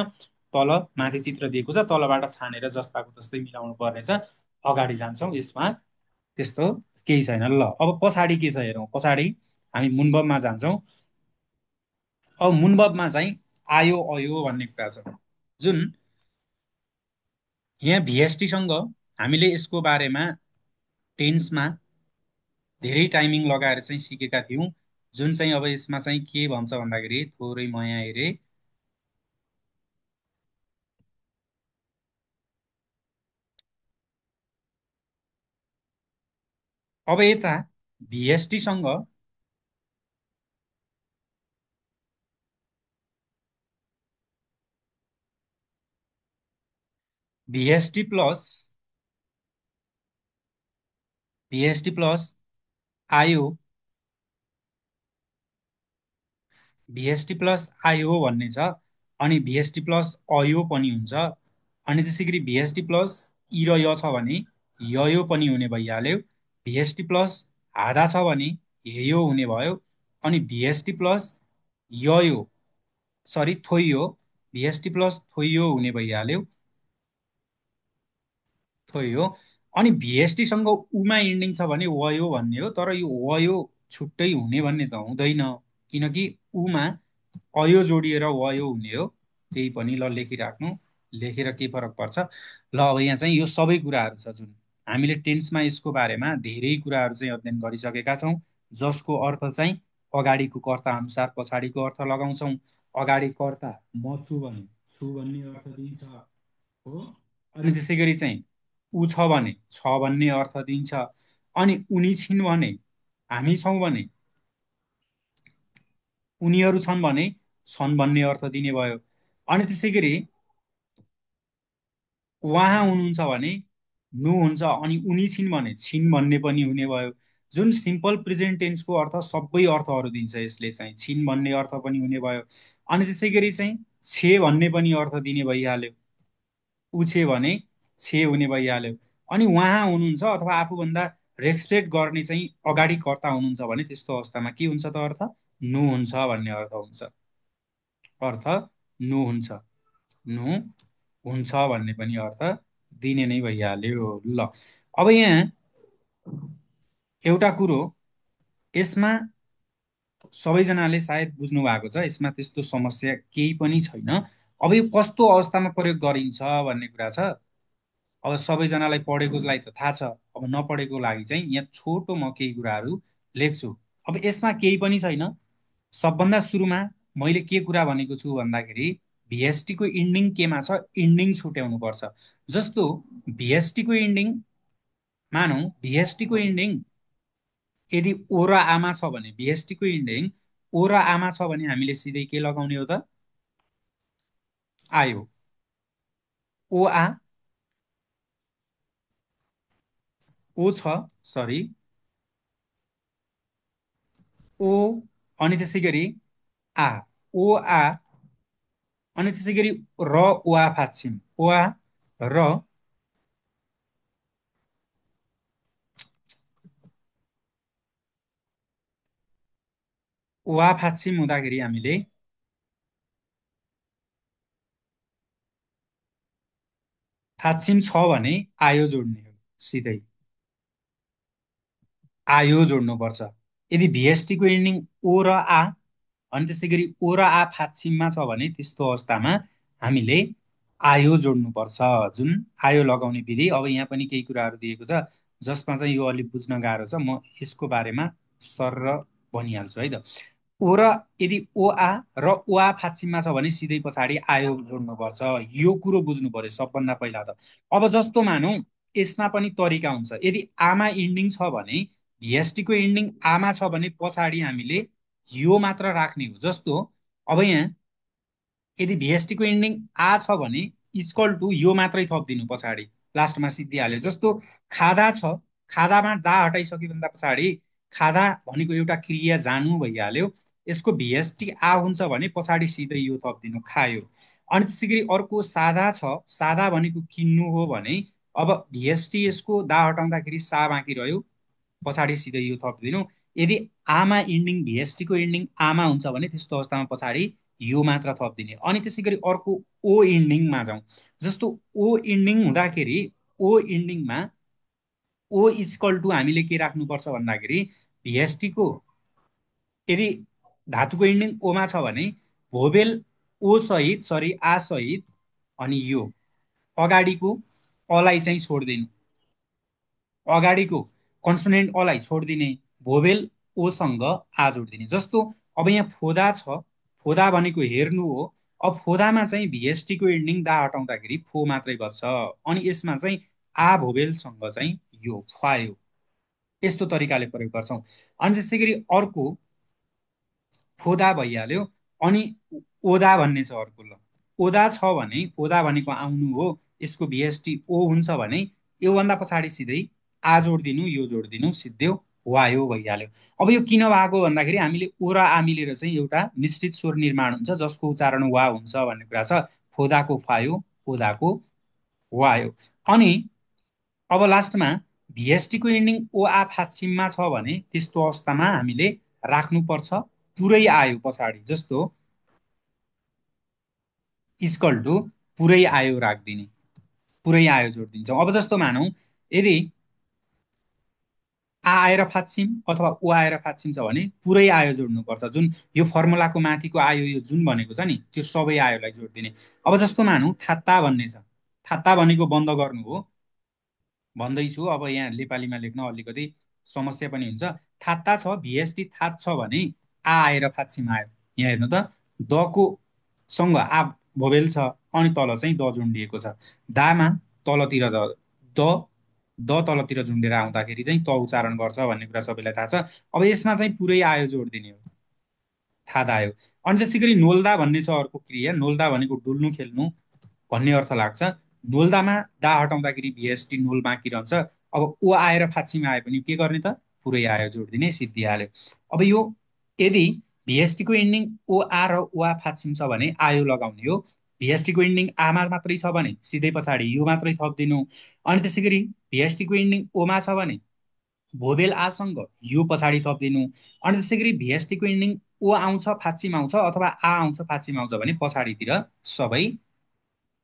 तल माथि चित्र दिएको छ, तलबाट छानेर जस्ताको तस्तै मिलाउनु पर्नेछ। अगाडि जान्छौँ, यसमा त्यस्तो केही छैन। ल अब पछाडि के छ हेरौँ। पछाडि हामी मुन्बबमा जान्छौँ। अब मुन्बबमा चाहिँ आयो अयो भन्ने कुरा छ, जुन यहाँ भिएसटीसँग हामीले यसको बारेमा टेन्समा धेरै टाइमिङ लगाएर चाहिँ सिकेका थियौँ। जुन चाहिँ अब यसमा चाहिँ के भन्छ भन्दाखेरि, थोरै म यहाँ हेरेँ, अब यता भिएसटीसँग भिएसटी प्लस भिएसटी प्लस आयो, भिएसटी प्लस आयो भन्ने छ। अनि भिएसटी प्लस अयो पनि हुन्छ। अनि त्यसै गरी भिएसटी प्लस इ र य छ भने ययो पनि हुने भइहाल्यो। भिएसटी प्लस हादा छ भने हेयो हुने भयो। अनि भिएसटी प्लस ययो, सरी थोइयो, भिएसटी प्लस थोइयो हुने भइहाल्यो, थोइयो। अनि भिएसटीसँग उमा इन्डिङ छ भने वयो भन्ने हो। तर यो वयो छुट्टै हुने भन्ने त हुँदैन, किनकि उमा अयो जोडिएर वयो हुने हो। त्यही पनि ल लेखिराख्नु, लेखेर के फरक पर्छ। ल अब यहाँ चाहिँ यो सबै कुराहरू छ, जुन हामीले टेन्समा यसको बारेमा धेरै कुराहरू चाहिँ अध्ययन गरिसकेका छौँ, जसको अर्थ चाहिँ अगाडिको कर्ता अनुसार पछाडिको अर्थ लगाउँछौँ। अगाडि कर्ता म छु भने छु भन्ने अर्थ दिन्छ हो। अनि त्यसै गरी चाहिँ ऊ छ भने छ भन्ने अर्थ दिन्छ। अनि उनी छिन् भने, हामी छौँ भने, उनीहरू छन् भने छन् भन्ने अर्थ दिने भयो। अनि त्यसै गरी उहाँ हुनुहुन्छ भने नु हुन्छ। अनि उनी छिन् भने छिन् भन्ने पनि हुने भयो। जुन सिम्पल प्रेजेन्ट टेन्सको अर्थ सबै अर्थहरू दिन्छ यसले चाहिँ, छिन् भन्ने अर्थ पनि हुने भयो। अनि त्यसै गरी चाहिँ छे भन्ने पनि अर्थ दिने भइहाल्यो, ऊ छे भने छे हुने भइहाल्यो। अनि उहाँ हुनुहुन्छ अथवा आफूभन्दा रेस्पेक्ट गर्ने चाहिँ अगाडि कर्ता हुनुहुन्छ भने त्यस्तो अवस्थामा के हुन्छ त? अर्थ नु हुन्छ भन्ने अर्थ हुन्छ, अर्थ नु हुन्छ, नु हुन्छ भन्ने पनि अर्थ दिने नै भइहाल्यो। ल अब यहाँ एउटा कुरो, यसमा सबैजनाले सायद बुझ्नु भएको छ, यसमा त्यस्तो समस्या केही पनि छैन। अब यो कस्तो अवस्थामा प्रयोग गरिन्छ भन्ने कुरा छ। अब सबैजनालाई पढेकोलाई त थाहा छ, अब नपढेको लागि चाहिँ यहाँ छोटो म केही कुराहरू लेख्छु। अब यसमा केही पनि छैन। सबभन्दा सुरुमा मैले के कुरा भनेको छु भन्दाखेरि, भिएसटीको इन्डिङ केमा छ? इन्डिङ छुट्याउनु पर्छ। जस्तो भिएसटीको इन्डिङ, मानौ भिएसटीको इन्डिङ यदि ओ र आमा छ भने, भिएसटीको इन्डिङ ओ र आमा छ भने हामीले सिधै के लगाउने हो त? आयो, ओ आ, ओ छ, सरी ओ, अनि त्यसै गरी आ, ओ आ, अनि त्यसै गरी र वा फाच्छिम, वा र वा फाच्छिम हुँदाखेरि हामीले फाच्छिम छ भने आयो जोड्ने हो, सिधै आयो जोड्नुपर्छ। यदि भिएसटीको इन्डिङ ओ र आ, अनि त्यसै गरी ओ र आ फाच्छिममा छ भने त्यस्तो अवस्थामा हामीले आयो जोड्नुपर्छ। जुन आयो लगाउने विधि, अब यहाँ पनि केही कुराहरू दिएको छ जसमा चाहिँ यो अलिक बुझ्न गाह्रो छ। म यसको बारेमा सर्र भनिहाल्छु है त। ओ र यदि ओआ र ओआ फाक्षिममा छ भने सिधै पछाडि आयो जोड्नुपर्छ। यो कुरो बुझ्नु पर्यो सबभन्दा पहिला त। अब जस्तो मानौँ यसमा पनि तरिका हुन्छ। यदि आमा इन्डिङ छ भने भिएसटीको इन्डिङ आमा छ भने पछाडि हामीले यो मात्र राख्ने हो। जस्तो अब यहाँ यदि भिएसटीको इन्डिङ आ छ भने इक्वल टु यो मात्रै थपिदिनु पछाडि, लास्टमा सिद्धिहाल्यो। जस्तो खादा छ, खादामा दा हटाइसक्यो भन्दा पछाडि खादा भनेको एउटा क्रिया जानु भइहाल्यो। यसको भिएसटी आ हुन्छ भने पछाडि सिधै यो थपिदिनु खायो। अनि त्यसै गरी अर्को सादा छ, सादा भनेको किन्नु हो भने अब भिएसटी यसको दा हटाउँदाखेरि सा बाँकी रह्यो, पछाडि सिधै यो थपिदिनु। यदि आमा इन्डिङ भिएसटीको इन्डिङ आमा हुन्छ भने त्यस्तो अवस्थामा पछाडि यो मात्र थपिदिने। अनि त्यसै गरी अर्को ओ इन्डिङमा जाउँ। जस्तो ओ इन्डिङ हुँदाखेरि ओ इन्डिङमा ओ इक्वल टु हामीले के राख्नुपर्छ भन्दाखेरि भिएसटीको यदि धातुको इन्डिङ ओमा छ भने भोबेल ओ सहित सरी आ सहित अनि यो अगाडिको अलाई चाहिँ छोडिदिनु, अगाडिको कन्सोनेन्ट अलाई छोडिदिने, भोबेल ओसँग आ जोडिदिने। जस्तो अब यहाँ फोदा छ, फोदा भनेको हेर्नु हो। अब फोदामा चाहिँ भिएसटीको इन्डिङ दा हटाउँदाखेरि फो मात्रै बच्छ। अनि यसमा चाहिँ आ भोबेलसँग चाहिँ यो फायो। यस्तो तरिकाले प्रयोग गर्छौँ। अनि त्यसै गरी अर्को फोदा भइहाल्यो। अनि ओदा भन्ने छ अर्को। ल ओदा छ भने ओदा भनेको आउनु हो, यसको भिएसटी ओ हुन्छ भने योभन्दा पछाडि सिधै आ जोडिदिनु, यो जोडिदिनु, सिद्धो वायो भइहाल्यो। अब यो किन भएको भन्दाखेरि हामीले ओ र आ मिलेर चाहिँ एउटा निश्चित स्वर निर्माण हुन्छ जसको उच्चारण वा हुन्छ भन्ने कुरा छ। फोदाको फायो, ओदाको वायो। अनि अब लास्टमा भिएसटीको इन्डिङ ओ आ फाक्षिममा छ भने त्यस्तो अवस्थामा हामीले राख्नुपर्छ पुरै आयो पछाडि। जस्तो इक्वल टु पुरै आयो राखिदिने, पुरै आयो जोडिदिन्छौँ। अब जस्तो मानौँ यदि आ आएर फाक्षिम अथवा ओ आएर फाक्षिम छ भने पुरै आयो जोड्नुपर्छ। जुन यो फर्मुलाको माथिको आयो यो जुन भनेको छ नि त्यो सबै आयोलाई जोडिदिने। अब जस्तो मानौँ थात्ता भन्ने छ, थात्ता भनेको बन्द गर्नु हो भन्दैछु। अब यहाँ नेपालीमा लेख्न अलिकति समस्या पनि हुन्छ। थात्ता छ, भिएसटी थात छ भने आ आएर फाक्षिम आयो। यहाँ हेर्नु त, दको सँग आ भोबेल छ अनि तल चाहिँ द झुन्डिएको छ। दामा तलतिर द द तलतिर झुन्डेर आउँदाखेरि चाहिँ त उच्चारण गर्छ भन्ने कुरा सबैलाई थाहा छ। अब यसमा चाहिँ पुरै आयो जोडिदिने हो, थाहा आयो। अनि त्यसै गरी नोल्दा भन्ने छ अर्को क्रिया। नोल्दा भनेको डुल्नु खेल्नु भन्ने अर्थ लाग्छ। नोल्दामा दा हटाउँदाखेरि भिएसटी नोल बाँकी रहन्छ। अब ओ आएर फाक्षिम आए पनि के गर्ने त, पुरै आयो जोडिदिने, सिद्धिहाल्यो। अब यो यदि भिएसटीको इन्डिङ ओ आ र ओआ फाक्षिम छ भने आयो लगाउने हो। भिएसटीको इन्डिङ आमा मात्रै छ भने सिधै पछाडि यो मात्रै थपिदिनु। अनि त्यसै गरी भिएसटीको इन्डिङ ओमा छ भने भोबेल आसँग यो पछाडि थपिदिनु। अनि त्यसै गरी भिएसटीको इन्डिङ ओ आउँछ फाक्षिम आउँछ अथवा आ आउँछ फाक्षिम आउँछ भने पछाडितिर सबै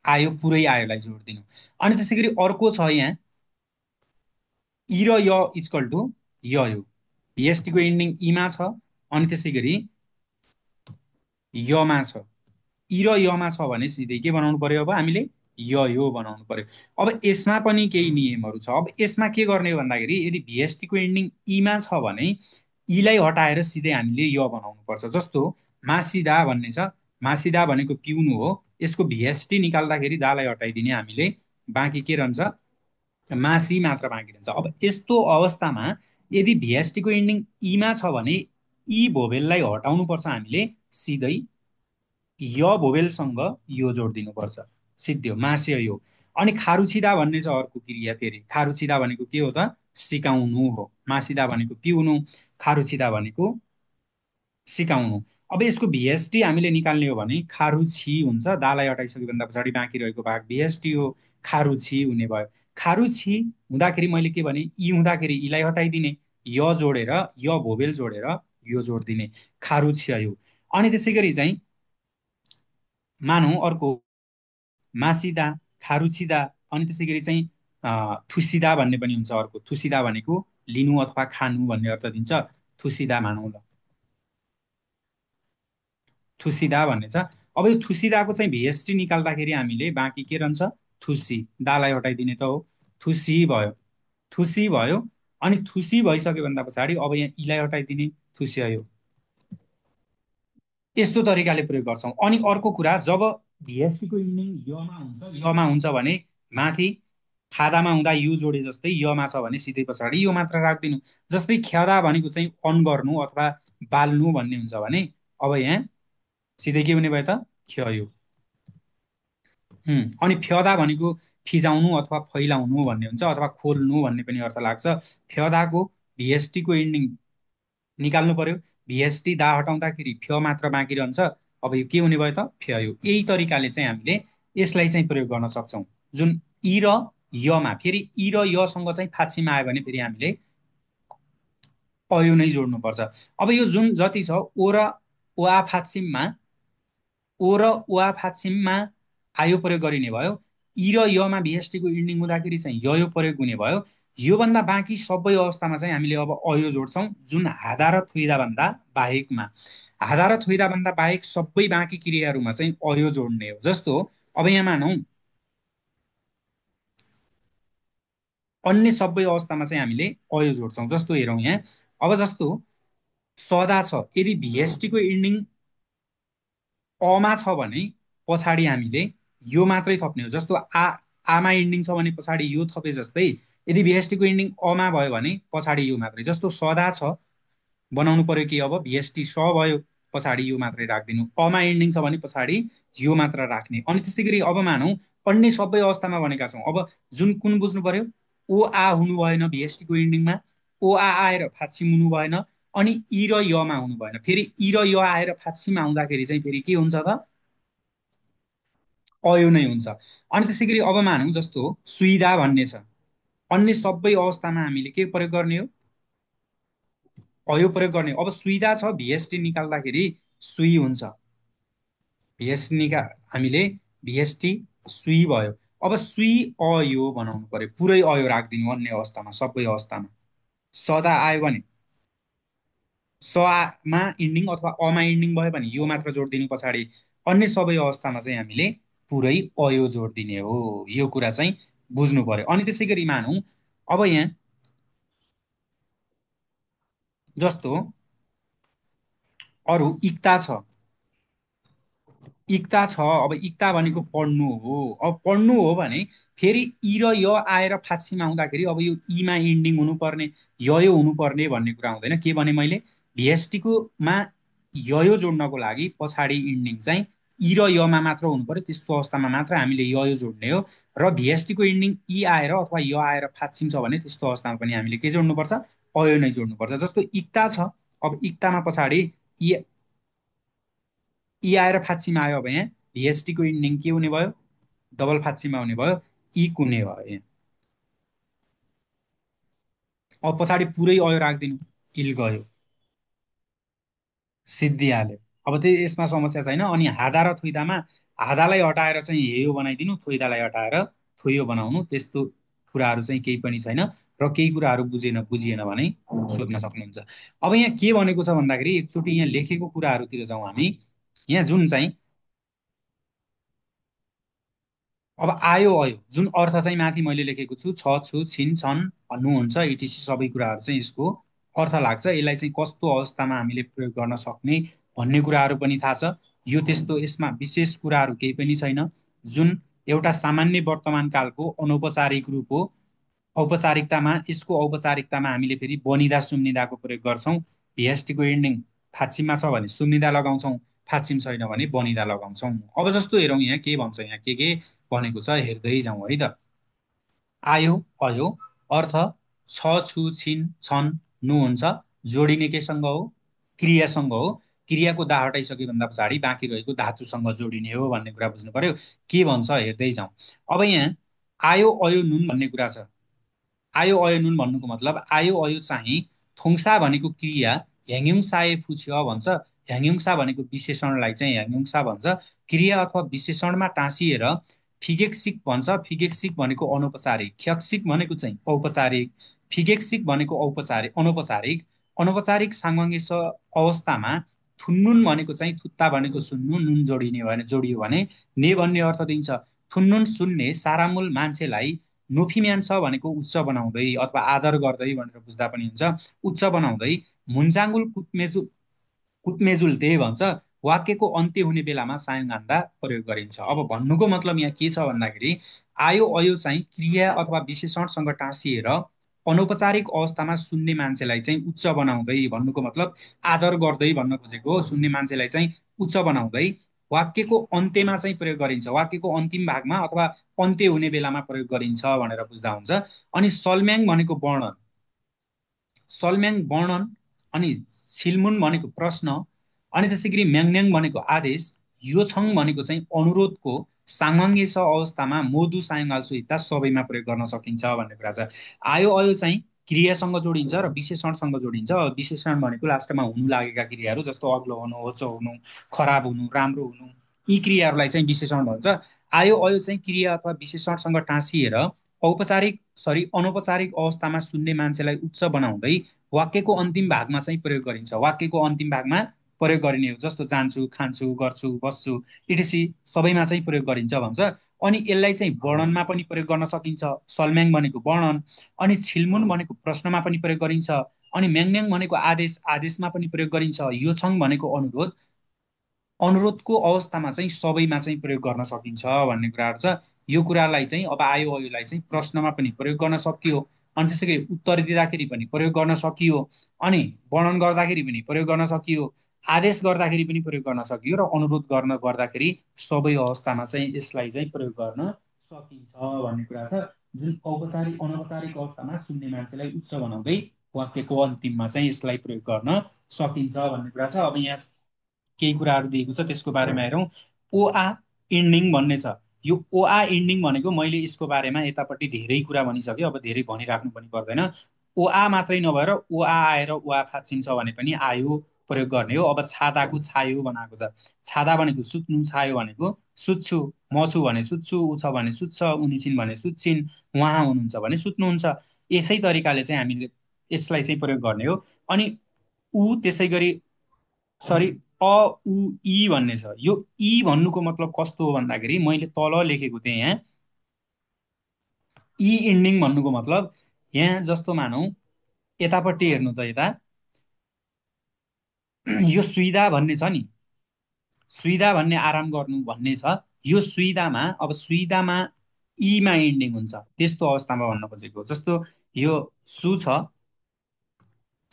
आयो पुरै आयोलाई जोडिदिनु। अनि त्यसै गरी अर्को छ यहाँ इ र य इक्वल टु य यो। भिएसटीको इन्डिङ इमा छ अनि त्यसै गरी यमा छ। इ र यमा छ भने सिधै के बनाउनु पर्यो, अब हामीले यो बनाउनु पर्यो। अब यसमा पनि केही नियमहरू छ। अब यसमा के गर्ने हो भन्दाखेरि यदि भिएसटीको इन्डिङ इमा छ भने इलाई हटाएर सिधै हामीले य बनाउनु पर्छ। जस्तो मासिदा भन्ने छ, मासिदा भनेको पिउनु हो। यसको भिएसटी निकाल्दाखेरि दालाई हटाइदिने हामीले, बाँकी के रहन्छ, मासी मात्र बाँकी रहन्छ। अब यस्तो अवस्थामा यदि भिएसटीको इन्डिङ इमा छ भने इ भोबेललाई हटाउनुपर्छ हामीले, सिधै य भोबेलसँग यो जोडिदिनुपर्छ, सिद्धियो मास्य यो। अनि खारुछिदा भन्ने छ अर्को क्रिया। फेरि खारुछिदा भनेको के हो त, सिकाउनु हो। मासिदा भनेको पिउनु, खारुछिदा भनेको सिकाउनु। अब यसको भिएसटी हामीले निकाल्ने हो भने खारुछि हुन्छ, दालाई हटाइसक्यो भन्दा पछाडि बाँकी रहेको भाग भिएसटी हो, खारुछि हुने भयो। खारुछि हुँदाखेरि मैले के भने इ हुँदाखेरि इलाई हटाइदिने, य जोडेर य भोबेल जोडेर यो जोडिदिने, खारुछ्यो। अनि त्यसै गरी चाहिँ मानौँ अर्को मासिदा, खारुछिदा, अनि त्यसै गरी चाहिँ थुसिदा भन्ने पनि हुन्छ अर्को। थुसिदा भनेको लिनु अथवा खानु भन्ने अर्थ दिन्छ। थुसिदा मानौँ ल, थुसिदा भन्ने छ। अब यो थुसिदाको चाहिँ भिएसटी निकाल्दाखेरि हामीले बाँकी के रहन्छ, थुसी, दालाई हटाइदिने त हो, थुसी भयो, थुसी भयो। अनि थुसी भइसक्यो भन्दा पछाडि अब यहाँ इलाई हटाइदिने, थुसी आयो। यस्तो तरिकाले प्रयोग गर्छौँ। अनि अर्को कुरा, जब भिएसटीको इन्डिङ यमा हुन्छ भने माथि खादामा हुँदा यु जोडे जस्तै यमा छ भने सिधै पछाडि यो मात्र राखिदिनु। जस्तै ख्यादा भनेको चाहिँ अन गर्नु अथवा बाल्नु भन्ने हुन्छ भने अब यहाँ सिधै के हुने भयो त, ख्ययो। अनि फ्यदा भनेको फिजाउनु अथवा फैलाउनु भन्ने हुन्छ, अथवा खोल्नु भन्ने पनि अर्थ लाग्छ। फ्यदाको भिएसटीको इन्डिङ निकाल्नु पर्यो, भिएसटी दा हटाउँदाखेरि फ्य मात्र बाँकी रहन्छ। अब यो के हुने भयो त, फ्ययो। यही तरिकाले चाहिँ हामीले यसलाई चाहिँ प्रयोग गर्न सक्छौँ। जुन इ र यमा, फेरि इ र यसँग चाहिँ फाँच्चीमा आयो भने फेरि हामीले अयो नै जोड्नुपर्छ। अब यो जुन जति छ ओ र वा फाँच्चीमा, ओ र वा फाँच्चीमा आयो प्रयोग गरिने भयो। इ र यमा भिएसटीको इन्डिङ हुँदाखेरि चाहिँ यो प्रयोग हुने भयो। योभन्दा बाँकी सबै अवस्थामा चाहिँ हामीले अब अयो जोड्छौँ, जुन हादा र थुइदा भन्दा बाहेकमा। हादा र थुइदा भन्दा बाहेक सबै बाँकी क्रियाहरूमा चाहिँ अयो जोड्ने हो। जस्तो अब यहाँ मानौँ अन्य सबै अवस्थामा चाहिँ हामीले अयो जोड्छौँ। जस्तो हेरौँ यहाँ, अब जस्तो सदा छ, यदि भिएसटीको इन्डिङ अमा छ भने पछाडि हामीले यो मात्रै थप्ने हो। जस्तो आमा इन्डिङ छ भने पछाडि यो थपे जस्तै, यदि भिएसटीको इन्डिङ अमा भयो भने पछाडि यो मात्रै। जस्तो सदा छ बनाउनु पर्यो कि अब भिएसटी स भयो, पछाडि यो मात्रै राखिदिनु। अमा इन्डिङ छ भने पछाडि यो मात्र राख्ने। अनि त्यस्तै गरी अब मानौँ अन्य सबै अवस्थामा भनेका छौँ। अब जुन कुन बुझ्नु पर्यो, ओ आ हुनु भएन भिएसटीको इन्डिङमा, ओ आ आएर फाँच्चीम हुनु भएन, अनि इ र यमा हुनु भएन। फेरि इ र य आएर फाँच्चीमा आउँदाखेरि चाहिँ फेरि के हुन्छ त, अयो नै हुन्छ। अनि त्यसै गरी अब मानौँ जस्तो सुइदा भन्ने छ, अन्य सबै अवस्थामा हामीले के प्रयोग गर्ने हो, अयो प्रयोग गर्ने। अब सुइदा छ, भिएसटी निकाल्दाखेरि सुई हुन्छ, भिएसटी हामीले भिएसटी सुई भयो। अब सुई अयो बनाउनु पर्यो, पुरै अयो राखिदिनु अन्य अवस्थामा, सबै अवस्थामा। सदा आयो भने समा इन्डिङ अथवा अमा इन्डिङ भयो भने यो मात्र जोडिदिनु पछाडि। अन्य सबै अवस्थामा चाहिँ हामीले पुरै अयो जोडिदिने हो। यो कुरा चाहिँ बुझ्नु पर्यो। अनि त्यसै गरी मानौँ अब यहाँ जस्तो अरू इक्ता छ, इक्ता छ। अब इक्ता भनेको पढ्नु हो। अब पढ्नु हो भने फेरि इ र य आएर फाँच्चीमा आउँदाखेरि अब यो इमा इन्डिङ हुनुपर्ने, यो हुनुपर्ने भन्ने कुरा हुँदैन। के भने मैले भिएसटीको मा यो जोड्नको लागि पछाडि इन्डिङ चाहिँ इ र यमा मात्र हुनु पर्यो। त्यस्तो अवस्थामा मात्र हामीले यो जोड्ने हो। र भिएसटीको इन्डिङ इ आएर अथवा य आएर फाँच्चीम छ भने त्यस्तो अवस्थामा पनि हामीले के जोड्नुपर्छ, अयो नै जोड्नुपर्छ। जस्तो इक्ता छ, अब इक्तामा पछाडि इ इ आएर फाँच्चीमा आयो भने भिएसटीको इन्डिङ के हुने भयो, डबल फाँच्चीमा हुने भयो, इ कुने भयो। अब पछाडि पुरै अयो राखिदिनु, इल गयो, सिद्धिहाल्यो। अब त्यही यसमा समस्या छैन। अनि हादा र थुइदामा हादालाई हटाएर चाहिँ हेयो बनाइदिनु, थुइदालाई हटाएर थुयो बनाउनु, त्यस्तो कुराहरू चाहिँ केही पनि छैन। र केही कुराहरू बुझिएन भने सोध्न सक्नुहुन्छ। अब यहाँ के भनेको छ भन्दाखेरि एकचोटि यहाँ लेखेको कुराहरूतिर जाउँ हामी। यहाँ जुन चाहिँ अब आयो अयो, जुन अर्थ चाहिँ माथि मैले लेखेको छु, छ छु छिन छन् भन्नु हुन्छ, इटिसी सबै कुराहरू चाहिँ यसको अर्थ लाग्छ। यसलाई चाहिँ कस्तो अवस्थामा हामीले प्रयोग गर्न सक्ने भन्ने कुराहरू पनि थाहा छ। यो त्यस्तो यसमा विशेष कुराहरू केही पनि छैन। जुन एउटा सामान्य वर्तमान कालको अनौपचारिक रूप हो। औपचारिकतामा, यसको औपचारिकतामा हामीले फेरि बनिदा सुम्निदाको प्रयोग गर्छौँ। भिएसटीको इन्डिङ फाँच्चीमा छ भने सुम्निदा लगाउँछौँ, फाँच्चीम छैन भने बनिदा लगाउँछौँ। अब जस्तो हेरौँ यहाँ के भन्छ, यहाँ के भनेको छ हेर्दै जाउँ है त। आयो अयो, अर्थ छ छु छिन छन् नु हुन्छ, जोडिने केसँग हो, क्रियासँग हो। क्रियाको दा हटाइसके भन्दा पछाडि बाँकी रहेको धातुसँग जोडिने हो भन्ने कुरा बुझ्नु पर्यो। के भन्छ हेर्दै जाउँ। अब यहाँ आयो अयो नुन भन्ने कुरा छ। आयो अयो नुन भन्नुको मतलब आयो अयो चाहिँ थोङसा भनेको क्रिया ह्याङयुङसाए फुच्य भन्छ। ह्याङयुङसा भनेको विशेषणलाई चाहिँ ह्याङयुङसा भन्छ। क्रिया अथवा विशेषणमा टाँसिएर फिगेक्सिक भन्छ। फिगेक्सिक भनेको अनौपचारिक, ख्यक्सिक भनेको चाहिँ औपचारिक, फिगेक्सिक भनेको औपचारिक अनौपचारिक। अनौपचारिक साङ्गाङ्गिक अवस्थामा थुन्नुन भनेको चाहिँ थुत्ता भनेको सुन्नु, नुन जोडियो भने ने भन्ने अर्थ दिन्छ। थुन्नुन सुन्ने सारामूल मान्छेलाई नोफिम्यान्छ भनेको उच्च बनाउँदै अथवा आदर गर्दै भनेर बुझ्दा पनि हुन्छ। उच्च बनाउँदै मुन्जाङ्गुल कुट्मेजुल्ते भन्छ। वाक्यको अन्त्य हुने बेलामा सायङ हान्दा प्रयोग गरिन्छ। अब भन्नुको मतलब यहाँ के छ भन्दाखेरि आयो अयो चाहिँ क्रिया अथवा विशेषणसँग टाँसिएर अनौपचारिक अवस्थामा सुन्ने मान्छेलाई चाहिँ उच्च बनाउँदै, भन्नुको मतलब आदर गर्दै भन्न खोजेको हो। सुन्ने मान्छेलाई चाहिँ उच्च बनाउँदै वाक्यको अन्त्यमा चाहिँ प्रयोग गरिन्छ, वाक्यको अन्तिम भागमा अथवा अन्त्य हुने बेलामा प्रयोग गरिन्छ भनेर बुझ्दा हुन्छ। अनि सल्म्याङ भनेको वर्णन, सल्म्याङ वर्णन, अनि छिलमुन भनेको प्रश्न, अनि त्यसै गरी म्याङन्याङ भनेको आदेश, यो छङ भनेको चाहिँ अनुरोधको साङ्गाङ्गेस अवस्थामा मोदु सायङ्गाल्सु हित्ता सबैमा प्रयोग गर्न सकिन्छ भन्ने कुरा छ। आयो अयो चाहिँ क्रियासँग जोडिन्छ र विशेषणसँग जोडिन्छ। विशेषण भनेको लास्टमा हुनु लागेका क्रियाहरू, जस्तो अग्लो हुनु, होचो हुनु, खराब हुनु, राम्रो हुनु, यी क्रियाहरूलाई चाहिँ विशेषण भन्छ। आयो अयो चाहिँ क्रिया अथवा विशेषणसँग टाँसिएर अनौपचारिक अवस्थामा सुन्ने मान्छेलाई उच्च बनाउँदै वाक्यको अन्तिम भागमा चाहिँ प्रयोग गरिन्छ, वाक्यको अन्तिम भागमा प्रयोग गरिने हो। जस्तो जान्छु, खान्छु, गर्छु, बस्छु, इटिसी सबैमा चाहिँ प्रयोग गरिन्छ भन्छ। अनि यसलाई चाहिँ वर्णनमा पनि प्रयोग गर्न सकिन्छ, सल्म्याङ भनेको वर्णन, अनि छिलमुन भनेको प्रश्नमा पनि प्रयोग गरिन्छ, अनि म्याङन्याङ भनेको आदेश, आदेशमा पनि प्रयोग गरिन्छ, यो छङ भनेको अनुरोध, अनुरोधको अवस्थामा चाहिँ सबैमा चाहिँ प्रयोग गर्न सकिन्छ भन्ने कुराहरू छ। यो कुरालाई चाहिँ अब आयो अयोलाई चाहिँ प्रश्नमा पनि प्रयोग गर्न सकियो, अनि त्यसै गरी उत्तर दिँदाखेरि पनि प्रयोग गर्न सकियो, अनि वर्णन गर्दाखेरि पनि प्रयोग गर्न सकियो, आदेश गर्दाखेरि पनि प्रयोग गर्न सकियो, र अनुरोध गर्दाखेरि सबै अवस्थामा चाहिँ यसलाई चाहिँ प्रयोग गर्न सकिन्छ भन्ने कुरा छ। जुन औपचारिक अनौपचारिक अवस्थामा सुन्ने मान्छेलाई उच्च बनाउँदै वाक्यको अन्तिममा चाहिँ यसलाई प्रयोग गर्न सकिन्छ भन्ने कुरा छ। अब यहाँ केही कुराहरू दिएको छ, त्यसको बारेमा हेरौँ। ओआ इन्डिङ भन्ने छ। यो ओआ इन्डिङ भनेको मैले यसको बारेमा यतापट्टि धेरै कुरा भनिसकेँ, अब धेरै भनिराख्नु पनि पर्दैन। ओआ मात्रै नभएर ओआ आएर ओआ फाँचिन्छ भने पनि आयो प्रयोग गर्ने हो। अब छादाको छायो बनाएको छ। छादा भनेको सुत्नु, छायो भनेको सुत्छु, म छु भने सुत्छु, ऊ छ भने सुत्छ, उनी छिन् भने सुत्छिन्, उहाँ हुनुहुन्छ भने सुत्नुहुन्छ। यसै तरिकाले चाहिँ हामीले यसलाई चाहिँ प्रयोग गर्ने हो। अनि ऊ त्यसै गरी सरी अ उ ई भन्ने छ। यो ई भन्नुको मतलब कस्तो हो भन्दाखेरि मैले तल लेखेको थिएँ यहाँ, ई इन्डिङ भन्नुको मतलब यहाँ जस्तो मानौ यतापट्टि हेर्नु त, यता यो सुइदा भन्ने छ नि, सुइदा भन्ने आराम गर्नु भन्ने छ। यो सुइदामा अब सुइदामा ईमा इन्डिङ हुन्छ, त्यस्तो अवस्थामा भन्न खोजेको। जस्तो यो सु छ,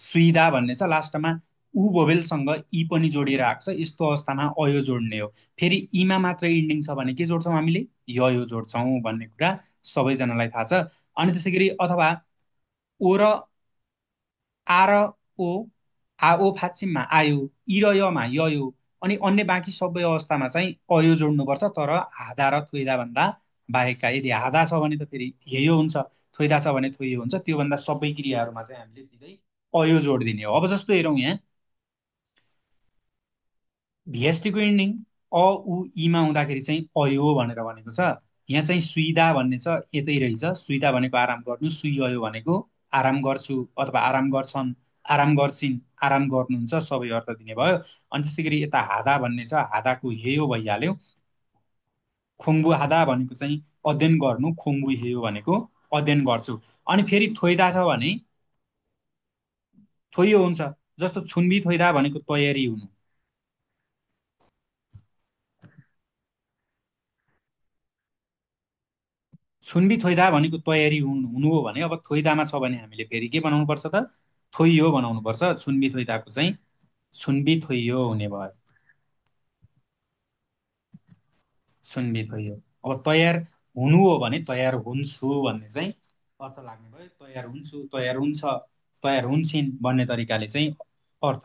सुइदा भन्ने छ, लास्टमा उ भोबेलसँग ई पनि जोडिएर आएको छ, यस्तो अवस्थामा अयो जोड्ने हो। फेरि ईमा मात्र इन्डिङ छ भने के जोड्छौँ हामीले, यो जोड्छौँ भन्ने कुरा सबैजनालाई थाहा छ। अनि त्यसै गरी अथवा ओ र आ र ओ, आ ओ फाचिममा आयो, ई र यमा यो, अनि अन्य बाँकी सबै अवस्थामा चाहिँ अयो जोड्नुपर्छ, तर हादा र थोइदा भन्दा बाहेकका। यदि हादा छ भने त फेरि ययो हुन्छ, थोइदा छ भने थोइयो हुन्छ, त्योभन्दा सबै क्रियाहरूमा चाहिँ हामीले सिधै अयो जोडिदिने हो। अब जस्तो हेरौँ यहाँ भिएसटीको इन्डिङ अ उ ईमा हुँदाखेरि चाहिँ अयो भनेर भनेको छ। यहाँ चाहिँ सुइदा भन्ने छ, यतै रहेछ। सुइदा भनेको आराम गर्नु, सुइयो भनेको आराम गर्छु अथवा आराम गर्छन्, आराम गर्छिन्, आराम गर्नुहुन्छ, सबै अर्थ दिने भयो। अनि त्यसै गरी यता हादा भन्ने छ, हादाको हेयो भइहाल्यो। खोङ्बु हादा भनेको चाहिँ अध्ययन गर्नु, खोङ्बु हेयो भनेको अध्ययन गर्छु। अनि फेरि थोइदा छ भने थोइयो हुन्छ। जस्तो छुन्बी थोइदा भनेको तयारी हुनु, छुन्बी थोइदा भनेको तयारी हुनु हो भने अब थोइदामा छ भने हामीले फेरि के बनाउनु पर्छ त, थोइयो बनाउनु पर्छ। छुन्बी थोइदाको चाहिँ छुन्बी थोइयो हुने भयो, छुन्बी थोइयो। अब तयार हुनु हो भने तयार हुन्छु भन्ने चाहिँ अर्थ लाग्ने भयो। तयार हुन्छु, तयार हुन्छ, तयार हुन्छन् भन्ने तरिकाले चाहिँ अर्थ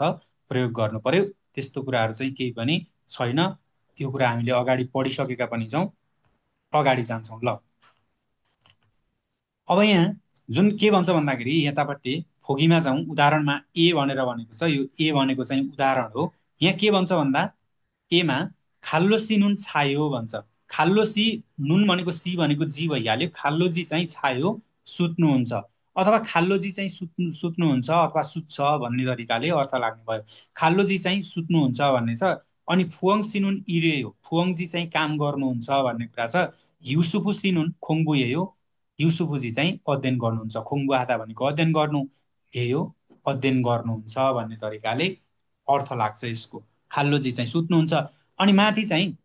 प्रयोग गर्नु पर्यो। त्यस्तो कुराहरू चाहिँ केही पनि छैन। त्यो कुरा हामीले अगाडि पढिसकेका पनि छौँ। अगाडि जान्छौँ ल। अब यहाँ जुन के भन्छ भन्दाखेरि यतापट्टि फोगीमा जाउँ, उदाहरणमा ए भनेर भनेको छ। यो ए भनेको चाहिँ उदाहरण हो। यहाँ के भन्छ भन्दा एमा खाल्लोसी नुन छायो भन्छ। खाल्लोसी नुन भनेको सी भनेको जी भइहाल्यो, खाल्लोजी चाहिँ छायो सुत्नुहुन्छ। अथवा खाल्लोजी चाहिँ सुत्नुहुन्छ अथवा सुत्छ भन्ने तरिकाले अर्थ लाग्ने भयो। खाल्लोजी चाहिँ सुत्नुहुन्छ भन्ने छ। अनि फुवङ सिनुन इरे हो, फुवङजी चाहिँ काम गर्नुहुन्छ भन्ने कुरा छ। युसुफु सिनुन खोङ्बु हे हो, युसुफुजी चाहिँ अध्ययन गर्नुहुन्छ। खोङ्बु हाता भनेको अध्ययन गर्नु, हे हो अध्ययन गर्नुहुन्छ भन्ने तरिकाले अर्थ लाग्छ यसको। खाल्लोजी चाहिँ सुत्नुहुन्छ। अनि माथि चाहिँ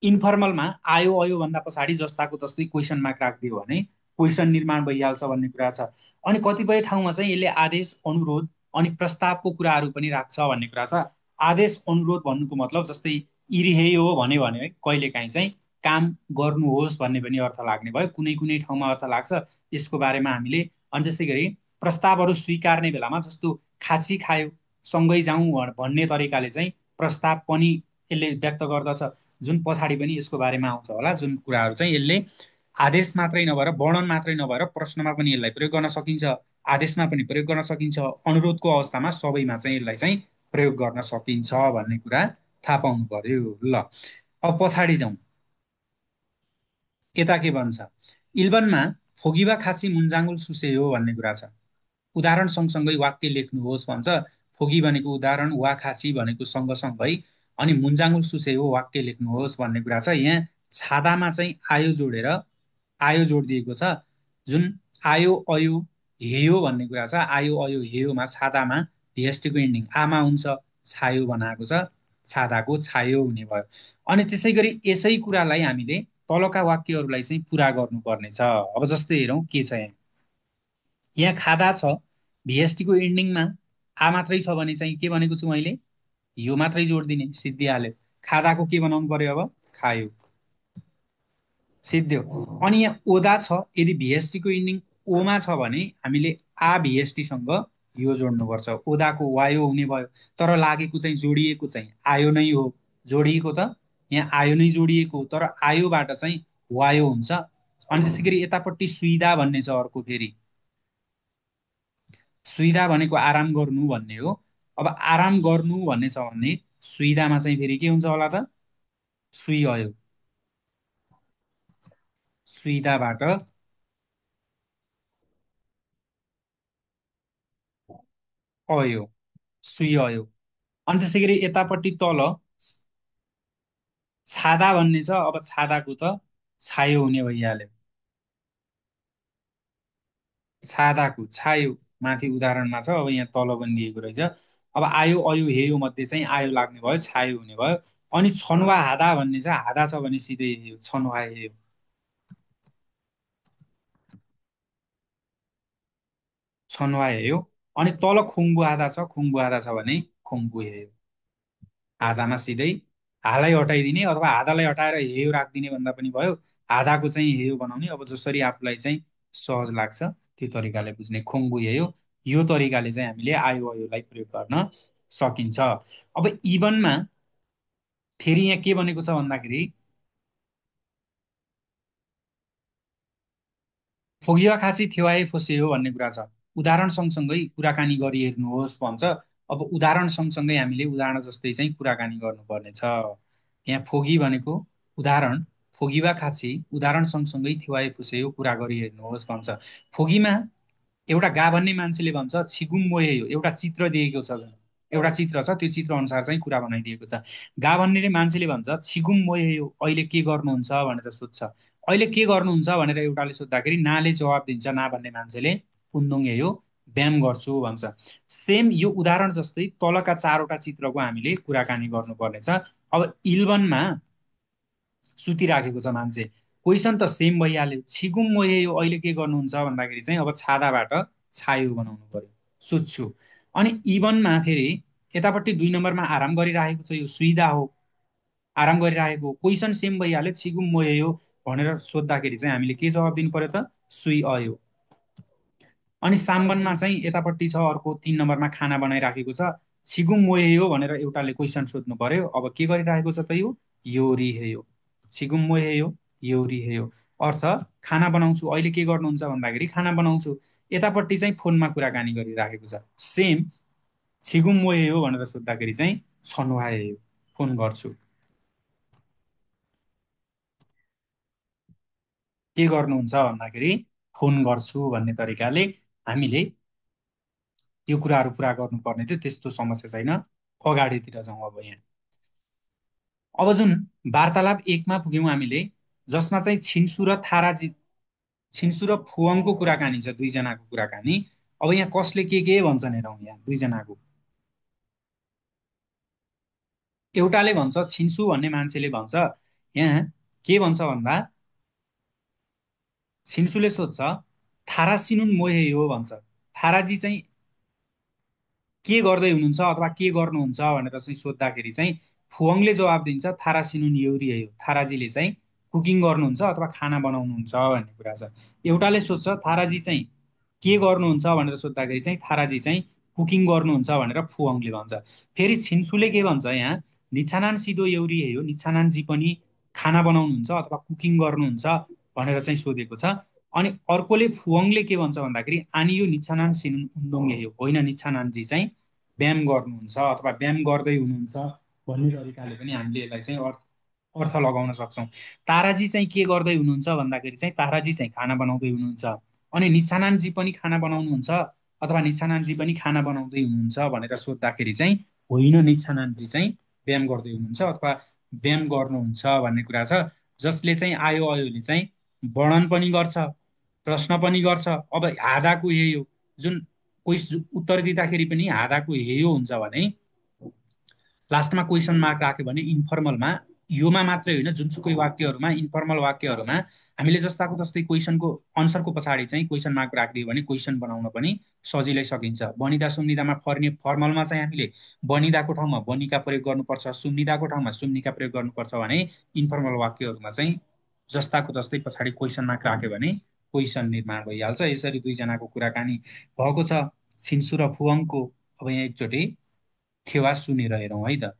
इन्फर्मलमा आयो अयो भन्दा पछाडि जस्ताको तस्तै क्वेसन मार्क राखिदियो भने क्वेसन निर्माण भइहाल्छ भन्ने कुरा छ। अनि कतिपय ठाउँमा चाहिँ यसले आदेश अनुरोध अनि प्रस्तावको कुराहरू पनि राख्छ भन्ने कुरा छ। आदेश अनुरोध भन्नुको मतलब जस्तै इरिहे हो भन्यो भने कहिलेकाहीँ चाहिँ काम गर्नुहोस् भन्ने पनि अर्थ लाग्ने भयो, कुनै कुनै ठाउँमा अर्थ लाग्छ यसको बारेमा हामीले। अनि त्यसै गरी प्रस्तावहरू स्वीकार्ने बेलामा जस्तो खाची खायो सँगै जाउँ भन्ने तरिकाले चाहिँ प्रस्ताव पनि यसले व्यक्त गर्दछ, जुन पछाडि पनि यसको बारेमा आउँछ होला, जुन कुराहरू चाहिँ यसले आदेश मात्रै नभएर वर्णन मात्रै नभएर प्रश्नमा पनि यसलाई प्रयोग गर्न सकिन्छ, आदेशमा पनि प्रयोग गर्न सकिन्छ, अनुरोधको अवस्थामा सबैमा चाहिँ यसलाई चाहिँ प्रयोग गर्न सकिन्छ भन्ने कुरा थाहा पाउनु पर्यो। ल अब पछाडि जाउँ, यता के भन्छ, इल्बनमा फोगिबा खाँची मुन्जाङ्गुल सुसेयो भन्ने कुरा छ। उदाहरण सँगसँगै वाक्य लेख्नुहोस् भन्छ। फोगी भनेको उदाहरण, वा खाँची भनेको सँगसँगै, अनि मुन्जाङ्गुल सुसेयो वाक्य लेख्नुहोस् भन्ने कुरा छ। यहाँ छादामा चाहिँ आयो जोडेर आयो जोड दिएको छ, जुन आयो अयो हेयो भन्ने कुरा छ। आयो अयो हेयोमा छादामा भिएसटीको इन्डिङ आमा हुन्छ, छायो बनाएको छ, छादाको छायो हुने भयो। अनि त्यसै गरी यसै कुरालाई हामीले तलका वाक्यहरूलाई चाहिँ पुरा गर्नुपर्ने छ। अब जस्तै हेरौँ के छ यहाँ। यहाँ खादा छ, भिएसटीको इन्डिङमा आ मात्रै छ भने चाहिँ के भनेको छु मैले, यो मात्रै जोड दिने, सिद्धिहाल्यो। खादाको के बनाउनु पर्यो अब, खायो, सिद्धियो। अनि यहाँ ओदा छ, यदि भिएसटीको इन्डिङ ओमा छ भने हामीले आ भिएसटीसँग यो जोड्नुपर्छ, ओदाको वायो हुने भयो। तर लागेको चाहिँ जोडिएको चाहिँ आयो नै हो, जोडिएको त यहाँ आयो नै जोडिएको हो, तर आयोबाट चाहिँ वायो हुन्छ। अनि त्यसै गरी यतापट्टि सुइदा भन्ने छ अर्को फेरि, सुइदा भनेको आराम गर्नु भन्ने हो। अब आराम गर्नु भन्ने छ भने सुइदामा चाहिँ फेरि के हुन्छ होला त, सुई अयो, सुइदाबाट अयो, सुई अयो। अनि त्यसै गरी यतापट्टि तल छादा भन्ने छ, अब छादाको त छायो हुने भइहाल्यो, छादाको छायो माथि उदाहरणमा छ, अब यहाँ तल पनि दिएको रहेछ। अब आयो अयो हेयो मध्ये चाहिँ आयो लाग्ने भयो, छायो हुने भयो। अनि छनुवा हादा भन्ने छ, हादा छ भने सिधै हेयो, छनुवा हेयो, छनुवा हेयो। अनि तल खुङ्बु आधा छ, खुङ्बु आधा छ भने खुङ्बु हेयो, आधामा सिधै हालाई हटाइदिने अथवा आधालाई हटाएर हेयो राखिदिने भन्दा पनि भयो। आधाको चाहिँ हेयो बनाउने, अब जसरी आफूलाई चाहिँ सहज लाग्छ त्यो तरिकाले बुझ्ने, खुङ्बु हेयो। यो तरिकाले चाहिँ हामीले आयो अयोलाई प्रयोग गर्न सकिन्छ। अब इभनमा फेरि यहाँ के भनेको छ भन्दाखेरि फोगिवा खाँची थेवाए फोसे हो भन्ने कुरा छ। उदाहरण सँगसँगै कुराकानी गरी हेर्नुहोस् भन्छ। अब उदाहरण सँगसँगै हामीले उदाहरण जस्तै चाहिँ कुराकानी गर्नुपर्ने छ। यहाँ फोगी भनेको उदाहरण, फोगिवा खाँची उदाहरण सँगसँगै थेवाए फोसे हो कुरा गरी हेर्नुहोस् भन्छ। फोगीमा एउटा गा भन्ने मान्छेले भन्छ छिगुम मोहे हो, एउटा चित्र दिएको छ जुन, एउटा चित्र छ, त्यो चित्र अनुसार चाहिँ कुरा बनाइदिएको छ। गा भन्ने मान्छेले भन्छ छिगुम मोहे हो, अहिले के गर्नुहुन्छ भनेर सोध्छ। अहिले के गर्नुहुन्छ भनेर एउटाले सोद्धाखेरि नाले जवाब दिन्छ, ना भन्ने मान्छेले कुन्दुङ हे हो व्यायाम गर्छु भन्छ। सेम यो उदाहरण जस्तै तलका चारवटा चित्रको हामीले कुराकानी गर्नुपर्नेछ। अब इलेभनमा सुतिराखेको छ मान्छे, क्वेसन त सेम भइहाल्यो, छिगुम मोहे यो अहिले के गर्नुहुन्छ भन्दाखेरि चाहिँ अब छादाबाट छायो बनाउनु पर्यो, सुत्छु। अनि इभनमा फेरि यतापट्टि 2 नम्बरमा आराम गरिराखेको छ, यो सुइदा हो, आराम गरिराखेको, क्वेसन सेम भइहाल्यो, छिगुम मोहे यो भनेर सोद्धाखेरि चाहिँ हामीले के जवाब दिनु पर्यो त, सुई अयो। अनि साम्बनमा चाहिँ यतापट्टि छ अर्को 3 नम्बरमा खाना बनाइराखेको छ, छिगुम मोहे हो भनेर एउटाले क्वेसन सोध्नु पर्यो। अब के गरिराखेको छ त, यो योरी हेयो, छिगुम मोहे हो योरी हेयो, अर्थ खाना बनाउँछु, अहिले के गर्नुहुन्छ भन्दाखेरि खाना बनाउँछु। यतापट्टि चाहिँ फोनमा कुराकानी गरिराखेको छ, सेम छिगुम मोहे हो भनेर सोद्धाखेरि चाहिँ छनुहाए हो, फोन गर्छु, के गर्नुहुन्छ भन्दाखेरि फोन गर्छु भन्ने तरिकाले हामीले यो कुराहरू पुरा गर्नुपर्ने थियो। त्यस्तो समस्या छैन। अगाडितिर जाउँ अब यहाँ। अब जुन वार्तालाप एकमा पुग्यौँ हामीले, जसमा चाहिँ छिन्सु र फुवाङको कुराकानी छ, दुईजनाको कुराकानी। अब यहाँ कसले के भन्छन् हेरौँ। यहाँ दुईजनाको एउटाले भन्छ, छिन्सु भन्ने मान्छेले भन्छ यहाँ के भन्छ भन्दा, छिन्सुले सोध्छ थारासिनुन मोहे हो भन्छ। थाराजी चाहिँ के गर्दै हुनुहुन्छ अथवा के गर्नुहुन्छ भनेर चाहिँ सोद्धाखेरि चाहिँ फुवाङले जवाब दिन्छ थारासिनुन यौरी हो। थाराजीले चाहिँ कुकिङ गर्नुहुन्छ अथवा खाना बनाउनुहुन्छ भन्ने कुरा छ। एउटाले सोध्छ थाराजी चाहिँ के गर्नुहुन्छ भनेर सोद्धाखेरि चाहिँ थाराजी चाहिँ कुकिङ गर्नुहुन्छ भनेर फुवाङले भन्छ। फेरि छिन्सुले के भन्छ यहाँ, निछानान सिधो यौरी हो, निछानानजी पनि खाना बनाउनुहुन्छ अथवा कुकिङ गर्नुहुन्छ भनेर चाहिँ सोधेको छ। अनि अर्कोले फुवाङले के भन्छ भन्दाखेरि, आनियो निछानान सिनुन उन्दोङ्गे हो, होइन निछानानजी चाहिँ व्यायाम गर्नुहुन्छ अथवा व्यायाम गर्दै हुनुहुन्छ भन्ने तरिकाले पनि हामीले यसलाई चाहिँ अर्थ लगाउन सक्छौँ। ताराजी चाहिँ के गर्दै हुनुहुन्छ भन्दाखेरि चाहिँ ताराजी चाहिँ खाना बनाउँदै हुनुहुन्छ। अनि निछानानजी पनि खाना बनाउनुहुन्छ अथवा निछानानजी पनि खाना बनाउँदै हुनुहुन्छ भनेर सोद्धाखेरि चाहिँ होइन, निछानानजी चाहिँ व्यायाम गर्दै हुनुहुन्छ अथवा व्यायाम गर्नुहुन्छ भन्ने कुरा छ। जसले चाहिँ आयो अयोले चाहिँ वर्णन पनि गर्छ, प्रश्न पनि गर्छ। अब हादाको यही हो, जुन उत्तर दिँदाखेरि पनि हादाको यही हुन्छ भने लास्टमा क्वेसन मार्क राख्यो भने इन्फर्मलमा, योमा मात्रै होइन जुनसुकै वाक्यहरूमा, इन्फर्मल वाक्यहरूमा हामीले जस्ताको जस्तै क्वेसनको अन्सरको पछाडि चाहिँ क्वेसन मार्क राखिदियो भने क्वेसन बनाउन पनि सजिलै सकिन्छ। बनिदा सुम्निदामा फर्मलमा चाहिँ हामीले बनिदाको ठाउँमा बनिका प्रयोग गर्नुपर्छ, सुम्निदाको ठाउँमा सुम्निका प्रयोग गर्नुपर्छ भने इन्फर्मल वाक्यहरूमा चाहिँ जस्ताको जस्तै पछाडि क्वेसन मार्क राख्यो भने क्वेसन निर्माण भइहाल्छ। यसरी दुईजनाको कुराकानी भएको छ, छिन्सु र फुवाङको। अब यहाँ एकचोटि थेवा सुनेर हेरौँ है त।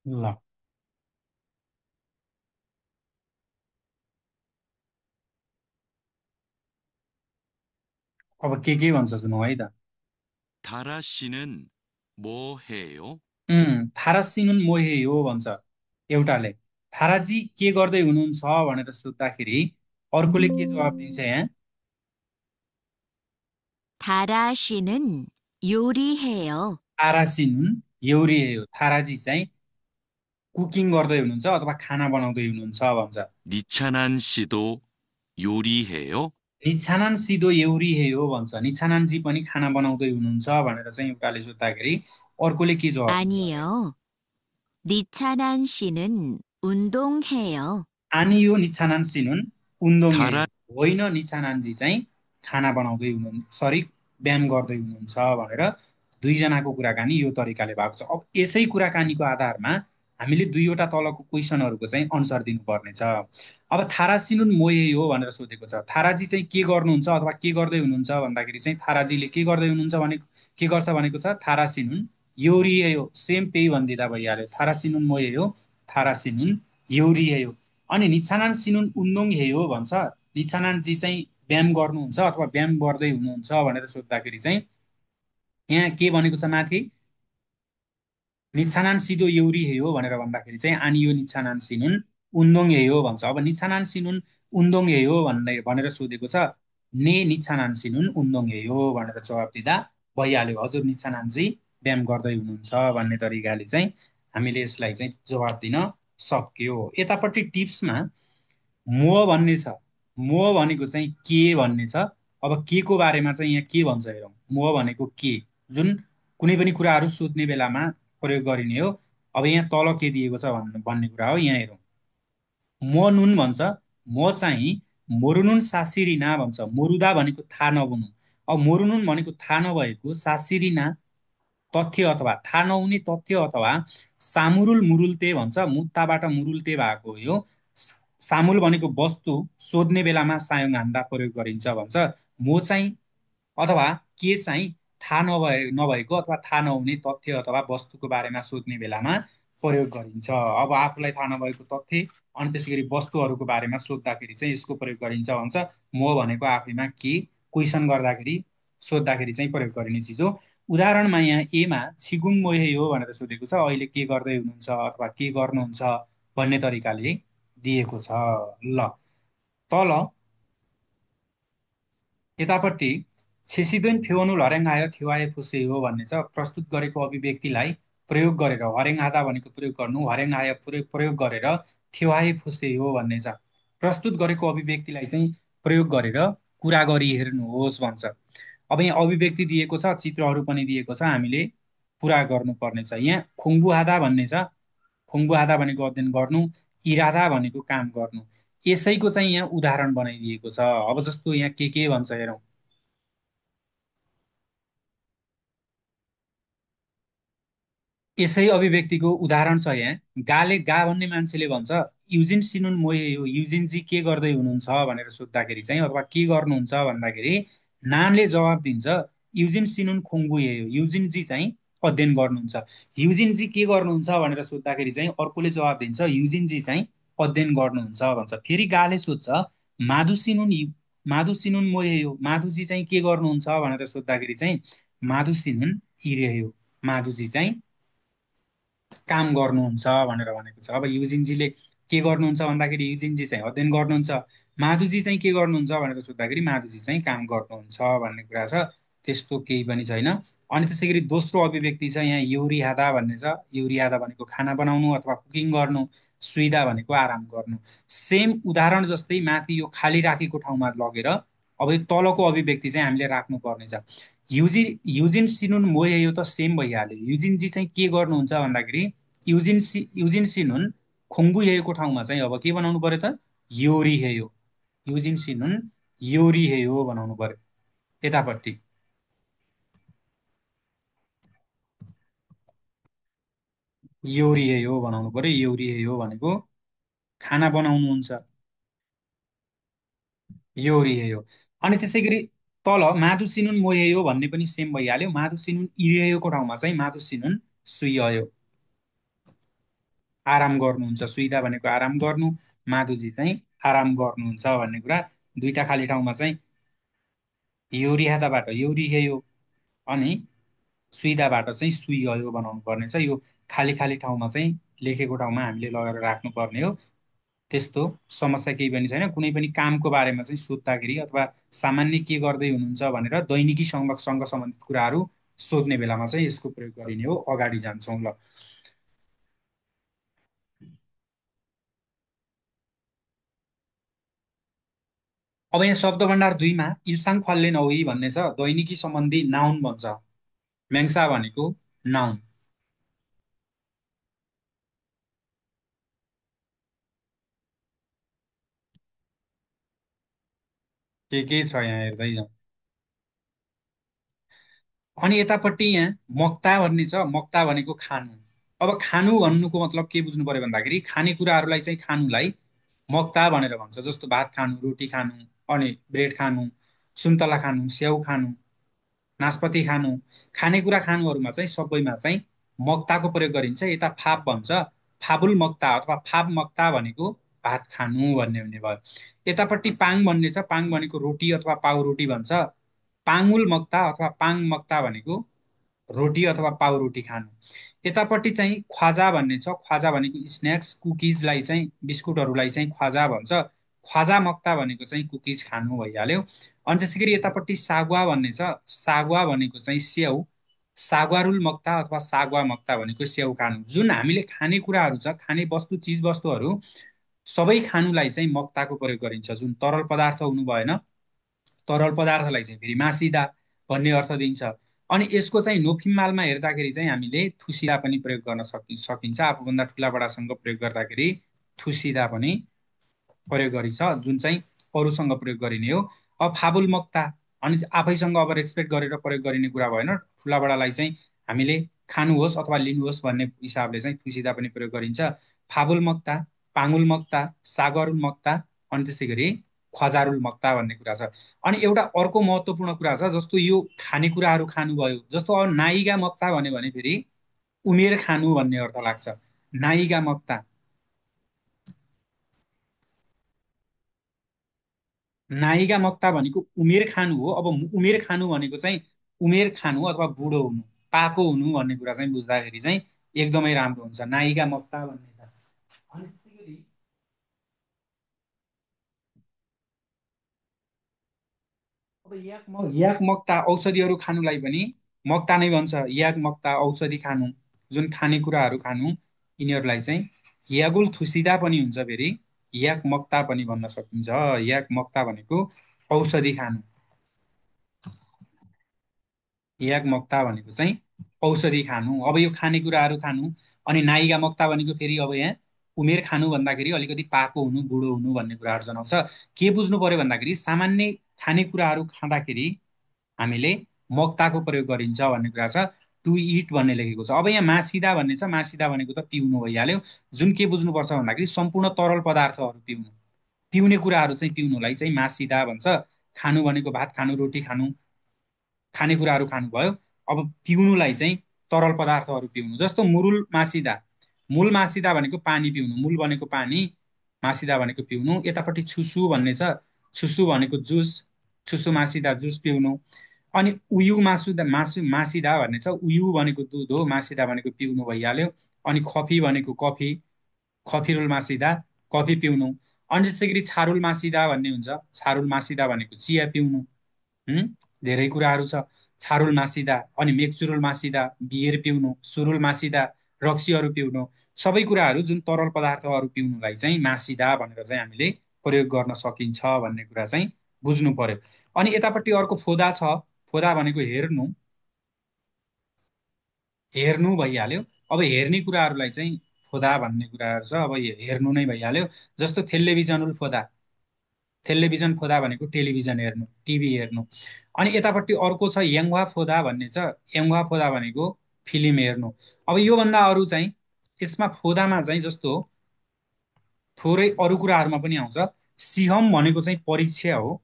ल अब के भन्छ सुनौ है त। 다라 씨는 뭐 해요? थारासिनुन मोहे हो भन्छ एउटाले। थाराजी के गर्दै हुनुहुन्छ भनेर सोद्धाखेरि अर्कोले के जवाब दिन्छ यहाँ, 다라 씨는 요리해요. थारासिनुन यौरी हो, थाराजी चाहिँ कुकिङ गर्दै हुनुहुन्छ अथवा खाना बनाउँदै हुनुहुन्छ भन्छ। 니찬한 씨도 요리해요? निछानान सिधो यौरी हो भन्छ, निछानानजी पनि खाना बनाउँदै हुनुहुन्छ भनेर चाहिँ एउटाले सोद्धाखेरि अर्कोले के जवाब दिन्छ भने, 아니요. 니찬한 씨는 운동해요. आनियो निछानान सिनुन उन्दोङे, 다라 होइन निछानानजी चाहिँ खाना बनाउँदै हुनुहुन्छ, सरी व्यायाम गर्दै हुनुहुन्छ भनेर दुईजनाको कुराकानी यो तरिकाले भएको छ। अब यसै कुराकानीको आधारमा हामीले दुईवटा तलको क्वेसनहरूको चाहिँ अन्सर दिनुपर्ने छ। अब थारासिनुन मोये हो भनेर सोधेको छ। थाराजी चाहिँ के गर्नुहुन्छ अथवा के गर्दै हुनुहुन्छ भन्दाखेरि चाहिँ थाराजीले के गर्दै हुनुहुन्छ भने के गर्छ भनेको छ, थारासिनुन यौरिए हो, सेम त्यही भनिदिँदा भइहाल्यो। थारासिनुन मोये हो, थारासिनुन यौरिए हो। अनि निछानान सिनुन उन्दोङ हे हो भन्छ, निछानानजी चाहिँ व्यायाम गर्नुहुन्छ अथवा व्यायाम गर्दै हुनुहुन्छ भनेर सोद्धाखेरि चाहिँ यहाँ के भनेको छ माथि, निछानान सिधो यौरी हे हो भनेर भन्दाखेरि चाहिँ आनियो निछानान सिनुन उन्दोङ हे हो भन्छ। अब निछानान सिनुन उन्दोङ हे हो भनेर सोधेको छ, ने निछानान सिनुन उन्दोङ हे हो भनेर जवाब दिँदा भइहाल्यो। हजुर निछानानजी व्यायाम गर्दै हुनुहुन्छ भन्ने तरिकाले चाहिँ हामीले यसलाई चाहिँ जवाब दिन सक्यो। यतापट्टि टिप्समा मोह भन्ने छ, मोह भनेको चाहिँ के भन्ने छ। अब के को बारेमा चाहिँ यहाँ के भन्छ हेरौँ। मोह भनेको के, जुन कुनै पनि कुराहरू सोध्ने बेलामा प्रयोग गरिने हो। अब यहाँ तल के दिएको छ भन्ने कुरा हो, यहाँ हेरौँ। म नुन भन्छ, म चाहिँ मोरुनुन सासिरिना भन्छ। मोरुदा भनेको थाहा नबुनु। अब मोरुनुन भनेको थाहा नभएको, सासिरिना तथ्य अथवा थाहा नहुने तथ्य अथवा सामुरुल मुरुल्ते भन्छ। मुत्ताबाट मुरुल्ते भएको हो यो। सामुल भनेको वस्तु, सोध्ने बेलामा सायोङ हान्दा प्रयोग गरिन्छ भन्छ। म चाहिँ अथवा के चाहिँ थाहा नभएको अथवा थाहा नहुने तथ्य अथवा वस्तुको बारेमा सोध्ने बेलामा प्रयोग गरिन्छ। अब आफूलाई थाहा नभएको तथ्य अनि त्यसै गरी वस्तुहरूको बारेमा सोद्धाखेरि चाहिँ यसको प्रयोग गरिन्छ भन्छ। म भनेको आफैमा के, क्वेसन गर्दाखेरि सोद्धाखेरि चाहिँ प्रयोग गरिने चिज हो। उदाहरणमा यहाँ एमा छिगुङ मोहे हो भनेर सोधेको छ, अहिले के गर्दै हुनुहुन्छ अथवा के गर्नुहुन्छ भन्ने तरिकाले दिएको छ। ल तल यतापट्टि छेसिदोइन फेउनुल हरेङ्हाय थेवाए फुसे हो भन्ने छ। प्रस्तुत गरेको अभिव्यक्तिलाई प्रयोग गरेर, हरेङ्हादा भनेको प्रयोग गर्नु, हरेङ्हाय प्रयोग गरेर थेवाए फुसे हो भन्ने छ। प्रस्तुत गरेको अभिव्यक्तिलाई चाहिँ प्रयोग गरेर कुरा गरी हेर्नुहोस् भन्छ। अब यहाँ अभिव्यक्ति दिएको छ, चित्रहरू पनि दिएको छ, हामीले पुरा गर्नुपर्ने छ। यहाँ खुङ्बुहादा भन्ने छ। खुङ्बुहादा भनेको अध्ययन गर्नु, इरादा भनेको काम गर्नु। यसैको चाहिँ यहाँ उदाहरण बनाइदिएको छ। अब जस्तो यहाँ के भन्छ हेरौँ। यसै अभिव्यक्तिको उदाहरण छ यहाँ। गाले गा भन्ने मान्छेले भन्छ युजिन सिनुन मोए हो, युजिनजी के गर्दै हुनुहुन्छ भनेर सोद्धाखेरि चाहिँ अथवा के गर्नुहुन्छ भन्दाखेरि नानले जवाब दिन्छ युजिन सिनुन खोङ्बुए हो, युजिनजी चाहिँ अध्ययन गर्नुहुन्छ। युजिनजी के गर्नुहुन्छ भनेर सोद्धाखेरि चाहिँ अर्कोले जवाब दिन्छ युजिनजी चाहिँ अध्ययन गर्नुहुन्छ भन्छ। फेरि गाले सोध्छ माधु सिनुन मोए हो, माधुजी चाहिँ के गर्नुहुन्छ भनेर सोद्धाखेरि चाहिँ माधु सिनुन इरे हो, माधुजी चाहिँ काम गर्नुहुन्छ भनेर भनेको छ। अब युजिनजीले के गर्नुहुन्छ भन्दाखेरि युजिनजी चाहिँ अध्ययन गर्नुहुन्छ। माधुजी चाहिँ के गर्नुहुन्छ भनेर सोद्धाखेरि माधुजी चाहिँ काम गर्नुहुन्छ भन्ने कुरा छ। त्यस्तो केही पनि छैन। अनि त्यसै गरी दोस्रो अभिव्यक्ति छ यहाँ योरिहादा भन्ने छ। योरिहादा भनेको खाना बनाउनु अथवा कुकिङ गर्नु, सुइदा भनेको आराम गर्नु। सेम उदाहरण जस्तै माथि यो खाली राखेको ठाउँमा लगेर अब यो तलको अभिव्यक्ति चाहिँ हामीले राख्नु पर्नेछ। युजिन सिनुन मोहे यो त सेम भइहाल्यो। युजिनजी चाहिँ के गर्नुहुन्छ भन्दाखेरि युजिन सिनुन खोङ्बुहेको ठाउँमा चाहिँ अब के बनाउनु पर्यो त योरी हेयो, युजिन सिनुन योरी हेयो बनाउनु पर्यो। यतापट्टि योरी हेयो बनाउनु पर्यो। योरी हेयो भनेको खाना बनाउनुहुन्छ, योरी हेयो। अनि त्यसै गरी तल माधु सिनुन मोहेयो भन्ने पनि सेम भइहाल्यो। माधु सिनुन इरेयोको ठाउँमा चाहिँ माधु सिनुन सुइयो, आराम गर्नुहुन्छ। सुइदा भनेको आराम गर्नु, माधुजी चाहिँ आराम गर्नुहुन्छ भन्ने कुरा। दुईटा खाली ठाउँमा चाहिँ योरिहादाबाट योरिहेयो अनि सुइदाबाट चाहिँ सुइयो बनाउनु पर्ने छ। यो खाली खाली ठाउँमा चाहिँ लेखेको ठाउँमा हामीले लगेर राख्नुपर्ने हो। त्यस्तो समस्या केही पनि छैन। कुनै पनि कामको बारेमा चाहिँ सोद्धाखेरि अथवा सामान्य के गर्दै हुनुहुन्छ भनेर दैनिकीसँग सम्बन्धित कुराहरू सोध्ने बेलामा चाहिँ यसको प्रयोग गरिने हो। अगाडि जान्छौँ ल। अब यहाँ शब्द भण्डार 2 मा इल्साङ फल्ले नहोई भन्ने छ। दैनिकी सम्बन्धी नाउन भन्छ। मेङ्सा भनेको नाउन। के छ यहाँ हेर्दै जाउँ। अनि यतापट्टि यहाँ मक्ता भन्ने छ। मक्ता भनेको खानु। अब खानु भन्नुको मतलब के बुझ्नु पर्यो भन्दाखेरि खानेकुराहरूलाई चाहिँ खानुलाई मक्ता भनेर भन्छ। जस्तो भात खानु, रोटी खानु, अनि ब्रेड खानु, सुन्तला खानु, स्याउ खानु, नास्पति खानु, खानेकुरा खानुहरूमा चाहिँ सबैमा चाहिँ मक्ताको प्रयोग गरिन्छ। यता फाप भन्छ, फाबुल मक्ता अथवा फाप मक्ता भनेको भात खानु भन्ने हुने भयो। यतापट्टि पाङ भन्ने छ। पाङ भनेको रोटी अथवा पाउरोटी भन्छ। पाङुल मक्ता अथवा पाङ मक्ता भनेको रोटी अथवा पाउरोटी खानु। यतापट्टि चाहिँ ख्वाजा भन्ने छ। ख्वाजा भनेको स्न्याक्स, कुकिजलाई चाहिँ बिस्कुटहरूलाई चाहिँ ख्वाजा भन्छ। ख्वाजा मक्ता भनेको चाहिँ कुकिज खानु भइहाल्यो। अनि त्यसै गरी यतापट्टि सागुवा भन्ने छ। सागुवा भनेको चाहिँ स्याउ, सागुवारुल मक्ता अथवा सागुवा मक्ता भनेको स्याउ खानु। जुन हामीले खाने कुराहरू छ, खाने वस्तु चिज वस्तुहरू सबै खानुलाई चाहिँ मक्ताको प्रयोग गरिन्छ। जुन तरल पदार्थ हुनु भएन, तरल पदार्थलाई चाहिँ फेरि मासिदा भन्ने अर्थ दिन्छ। अनि यसको चाहिँ नोफिमालमा हेर्दाखेरि चाहिँ हामीले थुसिदा पनि प्रयोग गर्न सकिन्छ। आफूभन्दा ठुला बडासँग प्रयोग गर्दाखेरि थुसिदा पनि प्रयोग गरिन्छ, जुन चाहिँ अरूसँग प्रयोग गरिने हो। अब फाबुल मक्ता, अनि आफैसँग अब रेस्पेक्ट गरेर प्रयोग गरिने कुरा भएन। ठुला बडालाई चाहिँ हामीले खानुहोस् अथवा लिनुहोस् भन्ने हिसाबले चाहिँ थुसिदा पनि प्रयोग गरिन्छ। फाबुल मक्ता, पाङुल मक्ता, सागरुल मक्ता, अनि त्यसै गरी खजारुल मक्ता भन्ने कुरा छ। अनि एउटा अर्को महत्त्वपूर्ण कुरा छ, जस्तो यो खानेकुराहरू खानुभयो, जस्तो अब नाइगा मक्ता भन्यो भने फेरि उमेर खानु भन्ने अर्थ लाग्छ। नाइगा मक्ता, नाइगा मक्ता भनेको उमेर खानु हो। अब उमेर खानु भनेको चाहिँ उमेर खानु अथवा बुढो हुनु, पाको हुनु भन्ने कुरा चाहिँ बुझ्दाखेरि चाहिँ एकदमै राम्रो हुन्छ, नाइगा मक्ता भन्ने छ। अनि त्यसै गरी अब याक मक्ता औषधिहरू खानुलाई पनि मक्ता नै भन्छ। याक मक्ता औषधि खानु, जुन खानेकुराहरू खानु, यिनीहरूलाई चाहिँ यागुल थुसिदा पनि हुन्छ। फेरि याक मक्ता पनि भन्न सकिन्छ। याक मक्ता भनेको औषधि खानु, याक मक्ता भनेको चाहिँ औषधि खानु। अब यो खानेकुराहरू खानु। अनि नाइगा मक्ता भनेको फेरि अब यहाँ उमेर खानु भन्दाखेरि अलिकति पाको हुनु, बुढो हुनु भन्ने कुराहरू जनाउँछ। के बुझ्नु पर्यो भन्दाखेरि सामान्य खानेकुराहरू खाँदाखेरि हामीले मक्ताको प्रयोग गरिन्छ भन्ने कुरा छ। टु इट भन्ने लेखेको छ। अब यहाँ मासिदा भन्ने छ, मासिदा भनेको त पिउनु भइहाल्यो। जुन के बुझ्नुपर्छ भन्दाखेरि सम्पूर्ण तरल पदार्थहरू पिउनु, पिउने कुराहरू चाहिँ पिउनुलाई चाहिँ मासिदा भन्छ। खानु भनेको भात खानु, रोटी खानु, खानेकुराहरू खानुभयो। अब पिउनुलाई चाहिँ तरल पदार्थहरू पिउनु, जस्तो मुरुल मासिदा, मूल मासिदा भनेको पानी पिउनु, मूल भनेको पानी, मासिदा भनेको पिउनु। यतापट्टि छुसु भन्ने छ, छुसु भनेको जुस, छुसु मासिदा जुस पिउनु। अनि उयु मासिदा भन्ने छ, उयु भनेको दुध हो, मासिदा भनेको पिउनु भइहाल्यो। अनि खफी भनेको कफी, खफिरुल मासिदा कफी पिउनु। अनि त्यसै गरी छारुल मासिदा भन्ने हुन्छ, छारुल मासिदा भनेको चिया पिउनु। हुँ? धेरै कुराहरू छ। छारुल मासिदा, अनि मेक्चुरुल मासिदा बियर पिउनु, सुरुल मासिदा रक्सीहरू पिउनु। सबै कुराहरू जुन तरल पदार्थहरू पिउनुलाई चाहिँ मासिदा भनेर चाहिँ हामीले प्रयोग गर्न सकिन्छ भन्ने कुरा चाहिँ बुझ्नु पर्यो। अनि यतापट्टि अर्को फोदा छ। फोदा भनेको हेर्नु, हेर्नु भइहाल्यो। अब हेर्ने कुराहरूलाई चाहिँ फोदा भन्ने कुराहरू छ। अब हेर्नु नै भइहाल्यो। जस्तो टेलिभिजनुल फोदा, टेलिभिजन फोदा भनेको टेलिभिजन हेर्नु, टिभी हेर्नु। अनि यतापट्टि अर्को छ याङ्वा फोदा भन्ने छ, याङ्वा फोदा भनेको फिल्म हेर्नु। अब योभन्दा अरू चाहिँ यसमा फोदामा चाहिँ जस्तो थोरै अरू कुराहरूमा पनि आउँछ। सिहम भनेको चाहिँ परीक्षा हो,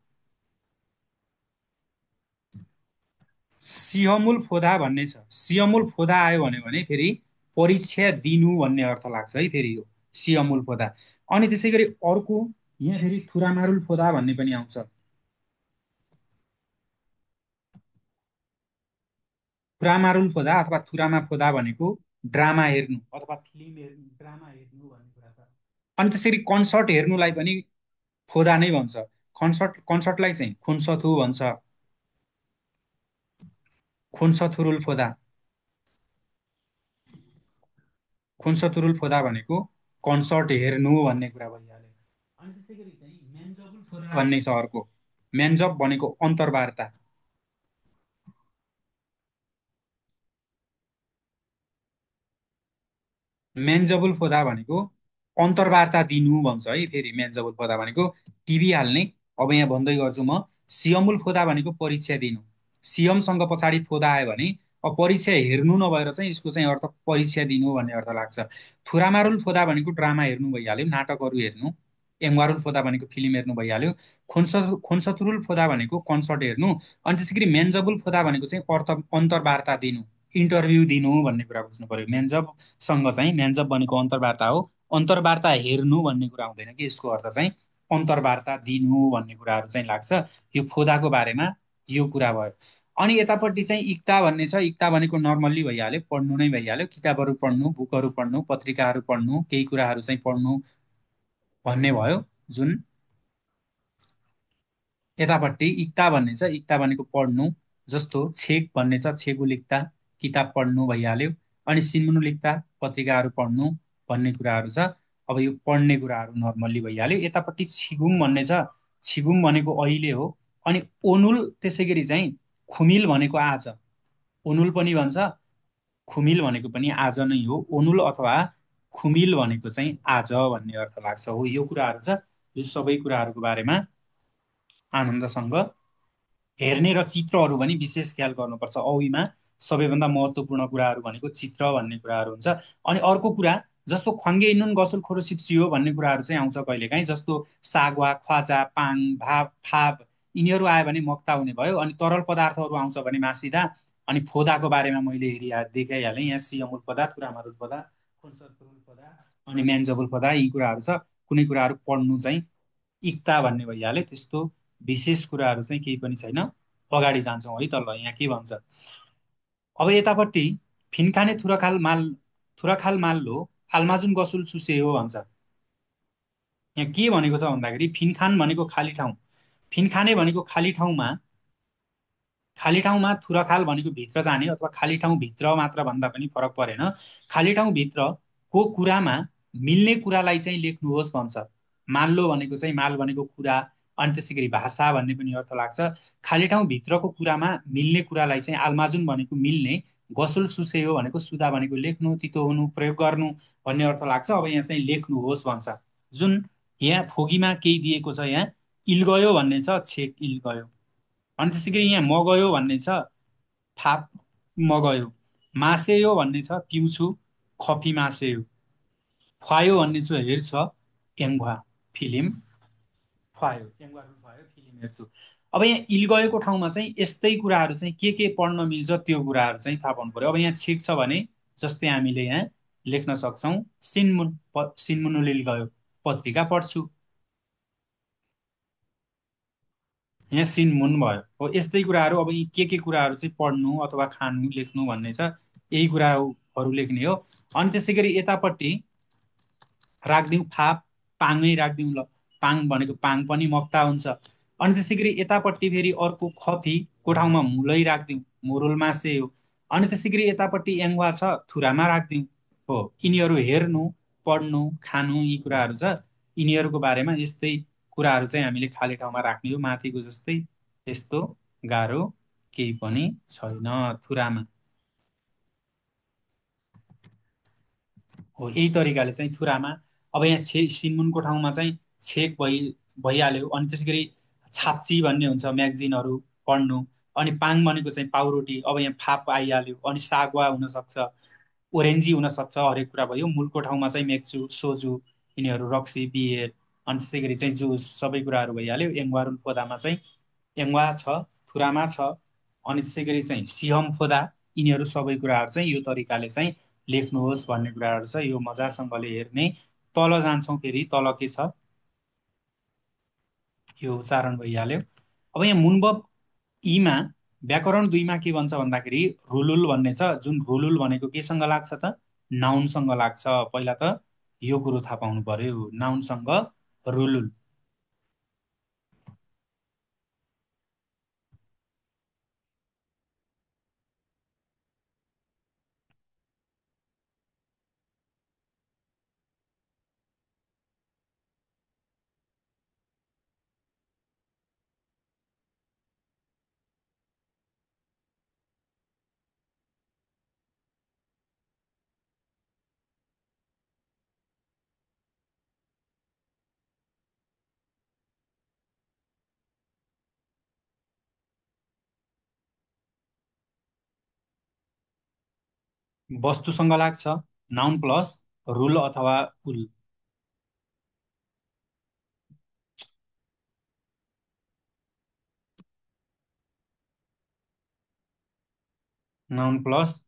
सिहमुल फोदा भन्ने छ। सिहमुल फोदा आयो भने फेरि परीक्षा दिनु भन्ने अर्थ लाग्छ है फेरि यो सिहमुल फोदा। अनि त्यसै गरी अर्को यहाँ फेरि थुरामारुल फोदा भन्ने पनि आउँछ। थुरामारुल फोदा अथवा थुरामा फोदा भनेको ड्रामा हेर्नु अथवा फिल्म हेर्नु, ड्रामा हेर्नु भन्ने कुरा छ। अनि त्यसरी कन्सर्ट हेर्नुलाई पनि फोदा नै भन्छ। कन्सर्टलाई चाहिँ खुन्सथु भन्छ, खुन्सथुरुल फोदा, खुन्सथुरुल फोदा भनेको कन्सर्ट हेर्नु भन्ने कुरा भइहाल्यो। अनि त्यसै गरी चाहिँ मेन्जबुल फोदा भन्ने छ अर्को। मेन्जब भनेको अन्तर्वार्ता, मेन्जबुल फोदा भनेको अन्तर्वार्ता दिनु भन्छ है। फेरि मेन्जबुल फोदा भनेको टिभी हाल्ने। अब यहाँ भन्दै गर्छु म, सियमुल फोदा भनेको परीक्षा दिनु, सियमसँग पछाडि फोदा आयो भने अब परीक्षा हेर्नु नभएर चाहिँ यसको चाहिँ अर्थ परीक्षा दिनु भन्ने अर्थ लाग्छ। थुरामारुल फोदा भनेको ड्रामा हेर्नु भइहाल्यो, नाटकहरू हेर्नु। एङ्वारुल फोदा भनेको फिल्म हेर्नु भइहाल्यो। खोन्सथुरुल फोदा भनेको कन्सर्ट हेर्नु। अनि त्यसै गरी मेन्जबुल फोदा भनेको चाहिँ अन्तर्वार्ता दिनु, इन्टरभ्यू दिनु भन्ने कुरा बुझ्नु पर्यो। मेन्जबसँग चाहिँ, मेन्जब भनेको अन्तर्वार्ता हो, अन्तर्वार्ता हेर्नु भन्ने कुरा हुँदैन कि यसको अर्थ चाहिँ अन्तर्वार्ता दिनु भन्ने कुराहरू चाहिँ लाग्छ। यो फोदाको बारेमा यो कुरा भयो। अनि यतापट्टि चाहिँ इक्ता भन्ने छ। इक्ता भनेको नर्मल्ली भइहाल्यो, पढ्नु नै भइहाल्यो, किताबहरू पढ्नु, बुकहरू पढ्नु, पत्रिकाहरू पढ्नु, केही कुराहरू चाहिँ पढ्नु भन्ने भयो। जुन यतापट्टि इक्ता भन्ने छ, इक्ता भनेको पढ्नु, जस्तो छेक भन्ने छ, छेगु लिक्ता किताब पढ्नु भइहाल्यो। अनि सिन्मुनु लिक्ता पत्रिकाहरू पढ्नु भन्ने कुराहरू छ। अब यो पढ्ने कुराहरू नर्मल्ली भइहाल्यो। यतापट्टि छिगुम भन्ने छ, छिगुम भनेको अहिले हो। अनि ओनुल त्यसै गरी चाहिँ खुमिल भनेको आज, ओनुल पनि भन्छ, खुमिल भनेको पनि आज नै हो। ओनुल अथवा खुमिल भनेको चाहिँ आज भन्ने अर्थ लाग्छ। हो यो कुराहरू छ, यो सबै कुराहरूको बारेमा आनन्दसँग हेर्ने र चित्रहरू पनि विशेष ख्याल गर्नुपर्छ। औँलीमा सबैभन्दा महत्त्वपूर्ण कुराहरू भनेको चित्र भन्ने कुराहरू हुन्छ। अनि अर्को कुरा जस्तो ख्वाङ्गे इन्नुन गसुल खोरो सिप्सियो भन्ने कुराहरू चाहिँ आउँछ कहिलेकाहीँ, जस्तो सागवा ख्वाजा पाङ भाप फाप यिनीहरू आयो भने मक्ता हुने भयो। अनि तरल पदार्थहरू आउँछ भने मासिदा। अनि फोदाको बारेमा मैले देखाइहालेँ, यहाँ सियमुल पदा थुरामारुल पदा खुन्सरतुरुल पदा अनि म्यान्जबुल पदा यी कुराहरू छ। कुनै कुराहरू पढ्नु चाहिँ इक्ता भन्ने भइहाल्यो, त्यस्तो विशेष कुराहरू चाहिँ केही पनि छैन। अगाडि जान्छौँ है त। ल यहाँ के भन्छ, अब यतापट्टि फिनखाने थुराखाल माल्लो आल्माजुन गसुल सुसे हो भन्छ। यहाँ के भनेको छ भन्दाखेरि फिनखान भनेको खाली ठाउँ, फिनखाने भनेको खाली ठाउँमा थुराखाल भनेको भित्र जाने अथवा खाली ठाउँभित्र मात्र भन्दा पनि फरक परेन। खाली ठाउँभित्रको कुरामा मिल्ने कुरालाई चाहिँ लेख्नुहोस् भन्छ। माल्लो भनेको चाहिँ माल भनेको कुरा, अनि त्यसै गरी भाषा भन्ने पनि अर्थ लाग्छ। खाली ठाउँभित्रको कुरामा मिल्ने कुरालाई चाहिँ आल्माजुन भनेको मिल्ने, गसुल सुसेयो भनेको सुदा भनेको लेख्नु, तितो हुनु, प्रयोग गर्नु भन्ने अर्थ लाग्छ। अब यहाँ चाहिँ लेख्नुहोस् भन्छ। जुन यहाँ फोगीमा केही दिएको छ, यहाँ इल्गयो भन्ने छ, छेक इल्गयो। अनि त्यसै गरी यहाँ मगयो भन्ने छ, थाप मगयो। मासेयो भन्ने छ, पिउँछु, खफी मासेयो। खुवायो भन्ने छ, हेर्छ, एङ्घा फिल्म खुवायो, एङ्घा खुवायो फिल्म हेर्छु। अब यहाँ इल्गयोको ठाउँमा चाहिँ यस्तै कुराहरू चाहिँ के पढ्न मिल्छ त्यो कुराहरू चाहिँ थाहा पाउनु पर्यो। अब यहाँ छेक छ भने जस्तै हामीले यहाँ लेख्न सक्छौँ सिन्मुन इल्गयो पत्रिका पढ्छु, यहाँ सिनमुन भयो। हो यस्तै कुराहरू। अब यी के कुराहरू चाहिँ पढ्नु अथवा खानु लेख्नु भन्ने छ, यही कुराहरू लेख्ने हो। अनि त्यसै गरी यतापट्टि राखिदिउँ फाप पाङै राखिदिउँ। ल पाङ भनेको पाङ पनि मक्ता हुन्छ। अनि त्यसै गरी यतापट्टि फेरि अर्को खफीको ठाउँमा मुलै राखिदिउँ, मोरुल मासे हो। अनि त्यसै गरी यतापट्टि एङ्वा छ, थुरामा राखिदिउँ। हो यिनीहरू हेर्नु पढ्नु खानु यी कुराहरू छ, यिनीहरूको बारेमा यस्तै कुराहरू चाहिँ हामीले खाली ठाउँमा राख्ने हो। माथिको जस्तै यस्तो गाह्रो केही पनि छैन थुरामा। हो यही तरिकाले चाहिँ थुरामा। अब यहाँ सिन्मुनको ठाउँमा चाहिँ छेक भइहाल्यो। अनि त्यसै गरी छाप्ची भन्ने हुन्छ, म्यागजिनहरू पढ्नु। अनि पाङ भनेको चाहिँ पाउरोटी। अब यहाँ फाप आइहाल्यो। अनि सागवा हुनसक्छ, ओरेन्जी हुनसक्छ, हरेक कुरा भयो। मूलको ठाउँमा चाहिँ मेक्चु सोजु यिनीहरू रक्सी बियर, अनि त्यसै गरी चाहिँ जुस सबै कुराहरू भइहाल्यो। एङ्वारुल फोदामा चाहिँ एङ्वा छ, थुरामा छ, अनि त्यसै गरी चाहिँ सिहम फोदा यिनीहरू सबै कुराहरू चाहिँ यो तरिकाले चाहिँ लेख्नुहोस् भन्ने कुराहरू छ। यो मजासँगले हेर्ने। तल जान्छौँ फेरि, तल के छ यो उच्चारण भइहाल्यो। अब यहाँ मुनबब ईमा व्याकरण 2मा के भन्छ भन्दाखेरि रुलुल भन्ने छ, जुन रुलुल भनेको केसँग लाग्छ त, नाउनसँग लाग्छ। पहिला त यो कुरो थाहा पाउनु पर्यो, नाउनसँग रुलुल। वस्तुसँग लाग्छ, नाउन प्लस रुल अथवा उल। Noun plus